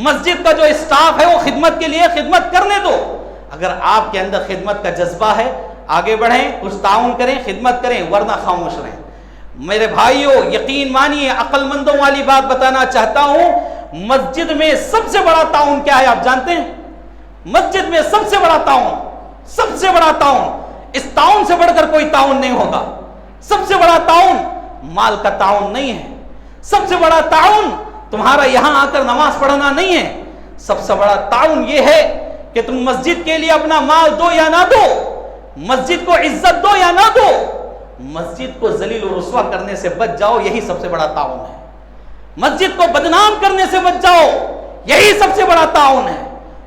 مسجد کا جو اسٹاف ہے وہ خدمت کے لیے خدمت کرنے دو. اگر آپ کے اندر خدمت کا جذبہ ہے, آگے بڑھیں, کچھ تعاون کریں, خدمت کریں, ورنہ خاموش رہیں. میرے بھائیوں یقین مانیے, عقل مندوں والی بات بتانا چاہتا ہوں, مسجد میں سب سے بڑا تعاون کیا ہے آپ جانتے ہیں؟ مسجد میں سب سے بڑا تعاون, اس تعاون سے بڑھ کر کوئی تعاون نہیں ہوگا. سب سے بڑا تعاون مال کا تعاون نہیں ہے. سب سے بڑا تعاون تمہارا یہاں آ کر نماز پڑھنا نہیں ہے. سب سے بڑا تعاون یہ ہے کہ تم مسجد کے لیے اپنا مال دو یا نہ دو, مسجد کو عزت دو یا نہ دو, مسجد کو ذلیل و رسوا کرنے سے بچ جاؤ, یہی سب سے بڑا تعاون ہے. مسجد کو بدنام کرنے سے بچ جاؤ, یہی سب سے بڑا تعاون ہے.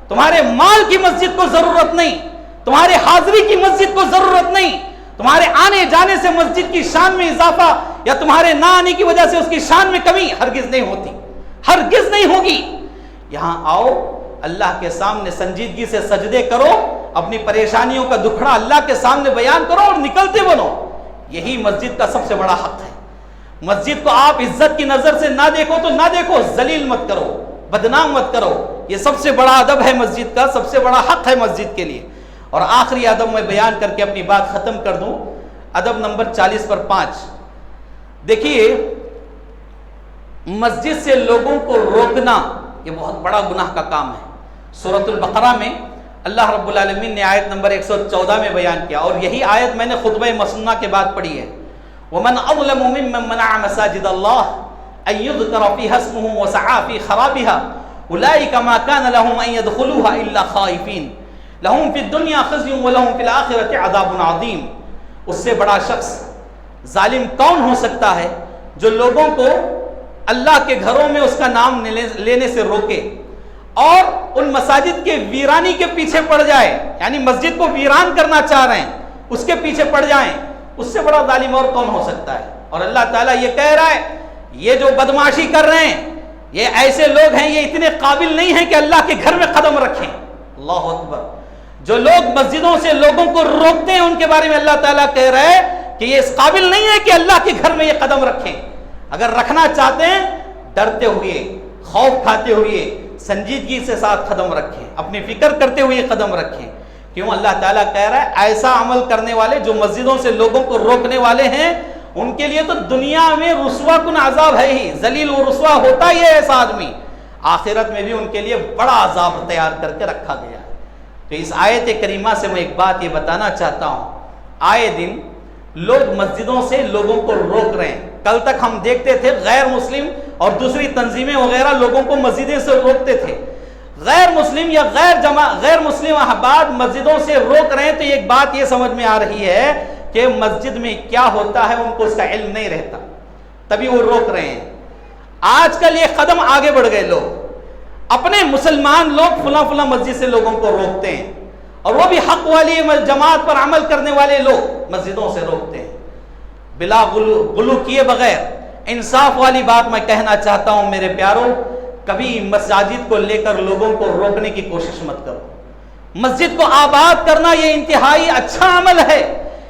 تمہارے مال کی مسجد کو ضرورت نہیں, تمہارے حاضری کی مسجد کو ضرورت نہیں, تمہارے آنے جانے سے مسجد کی شان میں اضافہ یا تمہارے نہ آنے کی وجہ سے اس کی شان میں کمی ہرگز نہیں ہوتی, ہرگز نہیں ہوگی. یہاں آؤ, اللہ کے سامنے سنجیدگی سے سجدے کرو, اپنی پریشانیوں کا دکھڑا اللہ کے سامنے بیان کرو اور نکلتے بنو. یہی مسجد کا سب سے بڑا حق ہے. مسجد کو آپ عزت کی نظر سے نہ دیکھو تو نہ دیکھو, ذلیل مت کرو, بدنام مت کرو. یہ سب سے بڑا ادب ہے مسجد کا، سب سے بڑا حق ہے مسجد کے لیے۔ اور آخری ادب میں بیان کر کے اپنی بات ختم کر دوں، ادب نمبر 40 پر 5۔ دیکھیے، مسجد سے لوگوں کو روکنا یہ بہت بڑا گناہ کا کام ہے۔ سورۃ البقرہ میں اللہ رب العالمین نے آیت نمبر 114 میں بیان کیا، اور یہی آیت میں نے خطبہ مسنونہ کے بعد پڑھی ہے۔ وَمَنْ أَظْلَمُ مِمَّنْ مَنَعَ مَسَاجِدَ اللَّهِ أَنْ يُذْكَرَ فِيهَا اسْمُهُ وَسَعَىٰ فِي خَرَابِهَا أُولَٰئِكَ مَا كَانَ لَهُمْ أَنْ يَدْخُلُوهَا إِلَّا خَائِفِينَ لَهُمْ فِي الدُّنْيَا خِزْيٌ وَلَهُمْ فِي الْآخِرَةِ عَذَابٌ عَظِيمٌ۔ اس سے بڑا شخص ظالم کون ہو سکتا ہے جو لوگوں کو اللہ کے گھروں میں اس کا نام لینے سے روکے اور ان مساجد کے ویرانی کے پیچھے پڑ جائے، یعنی مسجد کو ویران کرنا چاہ رہے ہیں اس کے پیچھے پڑ جائیں، اس سے بڑا ظالم اور کون ہو سکتا ہے؟ اور اللہ تعالیٰ یہ کہہ رہا ہے، یہ جو بدمعاشی کر رہے ہیں یہ ایسے لوگ ہیں، یہ اتنے قابل نہیں ہیں کہ اللہ کے گھر میں قدم رکھیں۔ اللہ اکبر۔ جو لوگ مسجدوں سے لوگوں کو روکتے ہیں ان کے بارے میں اللہ تعالیٰ کہہ رہا ہے کہ یہ اس قابل نہیں ہے کہ اللہ کے گھر میں یہ قدم رکھیں۔ اگر رکھنا چاہتے ہیں ڈرتے ہوئے، خوف کھاتے ہوئے، سنجیدگی سے ساتھ قدم رکھیں، اپنی فکر کرتے ہوئے قدم رکھیں۔ کیوں اللہ تعالیٰ کہہ رہا ہے ایسا عمل کرنے والے جو مسجدوں سے لوگوں کو روکنے والے ہیں ان کے لیے تو دنیا میں رسوا کن عذاب ہے ہی، ذلیل و رسوا ہوتا ہی ہے ایسا آدمی، آخرت میں بھی ان کے لیے بڑا عذاب تیار کر کے رکھا گیا ہے۔ تو اس آیت کریمہ سے میں ایک بات یہ بتانا چاہتا ہوں، آئے دن لوگ مسجدوں سے لوگوں کو روک رہے ہیں۔ کل تک ہم دیکھتے تھے غیر مسلم اور دوسری تنظیمیں وغیرہ لوگوں کو مسجدیں سے روکتے تھے، غیر مسلم یا غیر مسلم احباب مسجدوں سے روک رہے ہیں، تو ایک بات یہ سمجھ میں آ رہی ہے کہ مسجد میں کیا ہوتا ہے ان کو اس کا علم نہیں رہتا، تبھی وہ روک رہے ہیں۔ آج کل یہ قدم آگے بڑھ گئے، لوگ اپنے مسلمان لوگ فلاں فلاں مسجد سے لوگوں کو روکتے ہیں، اور وہ بھی حق والی جماعت پر عمل کرنے والے لوگ مسجدوں سے روکتے ہیں بلا غلو کیے بغیر۔ انصاف والی بات میں کہنا چاہتا ہوں میرے پیاروں، کبھی مساجد کو لے کر لوگوں کو روکنے کی کوشش مت کرو۔ مسجد کو آباد کرنا یہ انتہائی اچھا عمل ہے،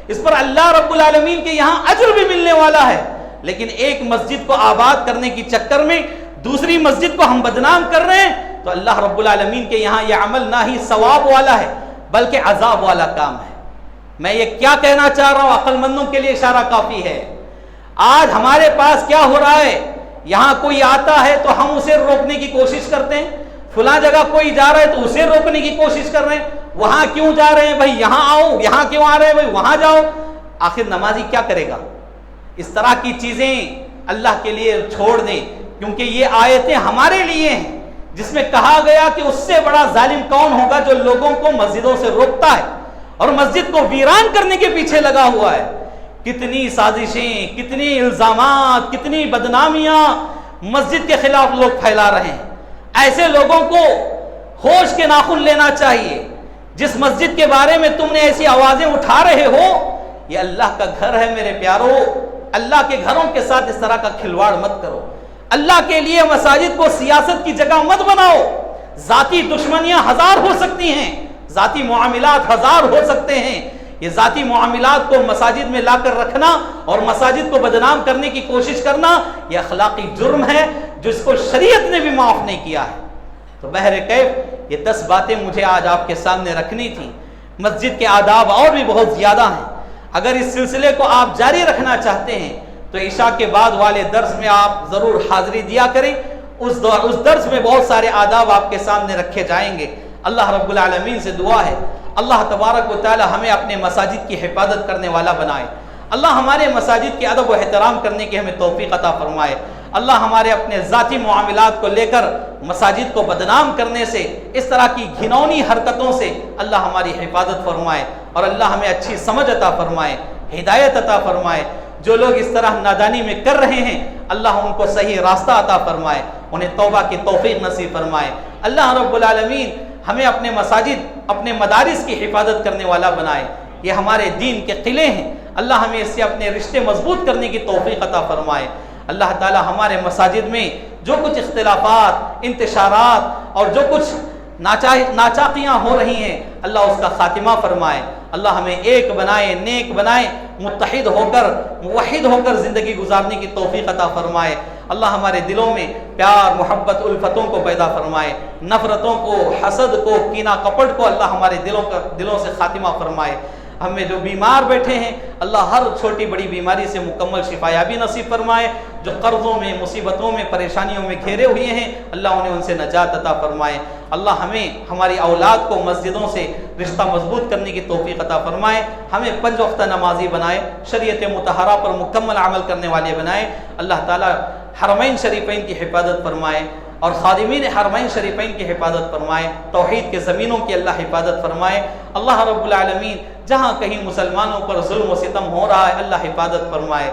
اس پر اللہ رب العالمین کے یہاں اجر بھی ملنے والا ہے، لیکن ایک مسجد کو آباد کرنے کی چکر میں دوسری مسجد کو ہم بدنام کر رہے ہیں تو اللہ رب العالمین کے یہاں یہ عمل نہ ہی ثواب والا ہے بلکہ عذاب والا کام ہے۔ میں یہ کیا کہنا چاہ رہا ہوں، عقل مندوں کے لیے اشارہ کافی ہے۔ آج ہمارے پاس کیا ہو رہا ہے، یہاں کوئی آتا ہے تو ہم اسے روکنے کی کوشش کرتے ہیں، فلاں جگہ کوئی جا رہا ہے تو اسے روکنے کی کوشش کر رہے ہیں، وہاں کیوں جا رہے ہیں بھائی یہاں آؤ، یہاں کیوں آ رہے ہیں بھائی وہاں جاؤ۔ آخر نمازی کیا کرے گا؟ اس طرح کی چیزیں اللہ کے لیے چھوڑ دیں، کیونکہ یہ آیتیں ہمارے لیے ہیں جس میں کہا گیا کہ اس سے بڑا ظالم کون ہوگا جو لوگوں کو مسجدوں سے روکتا ہے اور مسجد کو ویران کرنے کے پیچھے لگا ہوا ہے۔ کتنی سازشیں، کتنی الزامات، کتنی بدنامیاں مسجد کے خلاف لوگ پھیلا رہے ہیں۔ ایسے لوگوں کو ہوش کے ناخن لینا چاہیے۔ جس مسجد کے بارے میں تم نے ایسی آوازیں اٹھا رہے ہو، یہ اللہ کا گھر ہے میرے پیارو، اللہ کے گھروں کے ساتھ اس طرح کا کھلواڑ مت کرو۔ اللہ کے لیے مساجد کو سیاست کی جگہ مت بناؤ۔ ذاتی دشمنیاں ہزار ہو سکتی ہیں، ذاتی معاملات ہزار ہو سکتے ہیں، یہ ذاتی معاملات کو مساجد میں لا کر رکھنا اور مساجد کو بدنام کرنے کی کوشش کرنا یہ اخلاقی جرم ہے جس کو شریعت نے بھی معاف نہیں کیا ہے۔ تو بہرکیف یہ 10 باتیں مجھے آج آپ کے سامنے رکھنی تھیں۔ مسجد کے آداب اور بھی بہت زیادہ ہیں، اگر اس سلسلے کو آپ جاری رکھنا چاہتے ہیں تو عشاء کے بعد والے درس میں آپ ضرور حاضری دیا کریں، اس درس میں بہت سارے آداب آپ کے سامنے رکھے جائیں گے۔ اللہ رب العالمین سے دعا ہے اللہ تبارک و تعالی ہمیں اپنے مساجد کی حفاظت کرنے والا بنائے، اللہ ہمارے مساجد کی ادب و احترام کرنے کی ہمیں توفیق عطا فرمائے، اللہ ہمارے اپنے ذاتی معاملات کو لے کر مساجد کو بدنام کرنے سے، اس طرح کی گھنونی حرکتوں سے اللہ ہماری حفاظت فرمائے، اور اللہ ہمیں اچھی سمجھ عطا فرمائے، ہدایت عطا فرمائے۔ جو لوگ اس طرح نادانی میں کر رہے ہیں اللہ ان کو صحیح راستہ عطا فرمائے، انہیں توبہ کی توفیق نصیب فرمائے۔ اللہ رب العالمین ہمیں اپنے مساجد، اپنے مدارس کی حفاظت کرنے والا بنائے، یہ ہمارے دین کے قلعے ہیں، اللہ ہمیں اس سے اپنے رشتے مضبوط کرنے کی توفیق عطا فرمائے۔ اللہ تعالی ہمارے مساجد میں جو کچھ اختلافات، انتشارات اور جو کچھ ناچاقیاں ہو رہی ہیں اللہ اس کا خاتمہ فرمائے، اللہ ہمیں ایک بنائے، نیک بنائے، متحد ہو کر موحد ہو کر زندگی گزارنے کی توفیق عطا فرمائے۔ اللہ ہمارے دلوں میں پیار محبت الفتوں کو پیدا فرمائے، نفرتوں کو حسد کو کینہ کپٹ کو اللہ ہمارے دلوں سے خاتمہ فرمائے۔ ہمیں جو بیمار بیٹھے ہیں اللہ ہر چھوٹی بڑی بیماری سے مکمل شفا یابی نصیب فرمائے، جو قرضوں میں مصیبتوں میں پریشانیوں میں گھیرے ہوئے ہیں اللہ انہیں ان سے نجات عطا فرمائے۔ اللہ ہمیں ہماری اولاد کو مسجدوں سے رشتہ مضبوط کرنے کی توفیق عطا فرمائے، ہمیں 5 وقتہ نمازی بنائے، شریعت مطہرہ پر مکمل عمل کرنے والے بنائے۔ اللہ تعالی حرمین شریفین کی حفاظت فرمائے اور خادمین حرمین شریفین کی حفاظت فرمائے، توحید کے زمینوں کی اللہ حفاظت فرمائے۔ اللہ رب العالمین جہاں کہیں مسلمانوں پر ظلم و ستم ہو رہا ہے اللہ حفاظت فرمائے،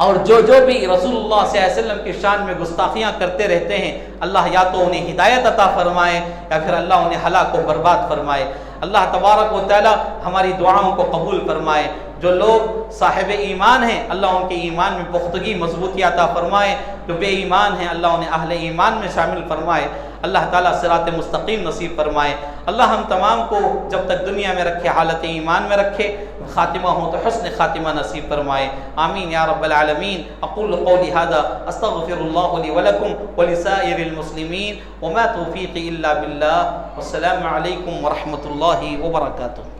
اور جو بھی رسول اللہ صلی اللہ علیہ وسلم کی شان میں گستاخیاں کرتے رہتے ہیں اللہ یا تو انہیں ہدایت عطا فرمائے یا پھر اللہ انہیں ہلاک و برباد فرمائے۔ اللہ تبارک و تعالی ہماری دعاؤں کو قبول فرمائے۔ جو لوگ صاحب ایمان ہیں اللہ ان کے ایمان میں پختگی مضبوطی عطا فرمائے، جو بے ایمان ہیں اللہ انہیں اہل ایمان میں شامل فرمائے۔ اللہ تعالیٰ صراط مستقیم نصیب فرمائے۔ اللہ ہم تمام کو جب تک دنیا میں رکھے حالت ایمان میں رکھے، خاتمہ ہو تو حسن خاتمہ نصیب فرمائے۔ آمین یا رب العالمین۔ اقول قولی ھذا استغفر اللہ لی ولکم ولسائر المسلمین وما توفیقی الا باللہ، والسلام علیکم ورحمۃ اللہ وبرکاتہ۔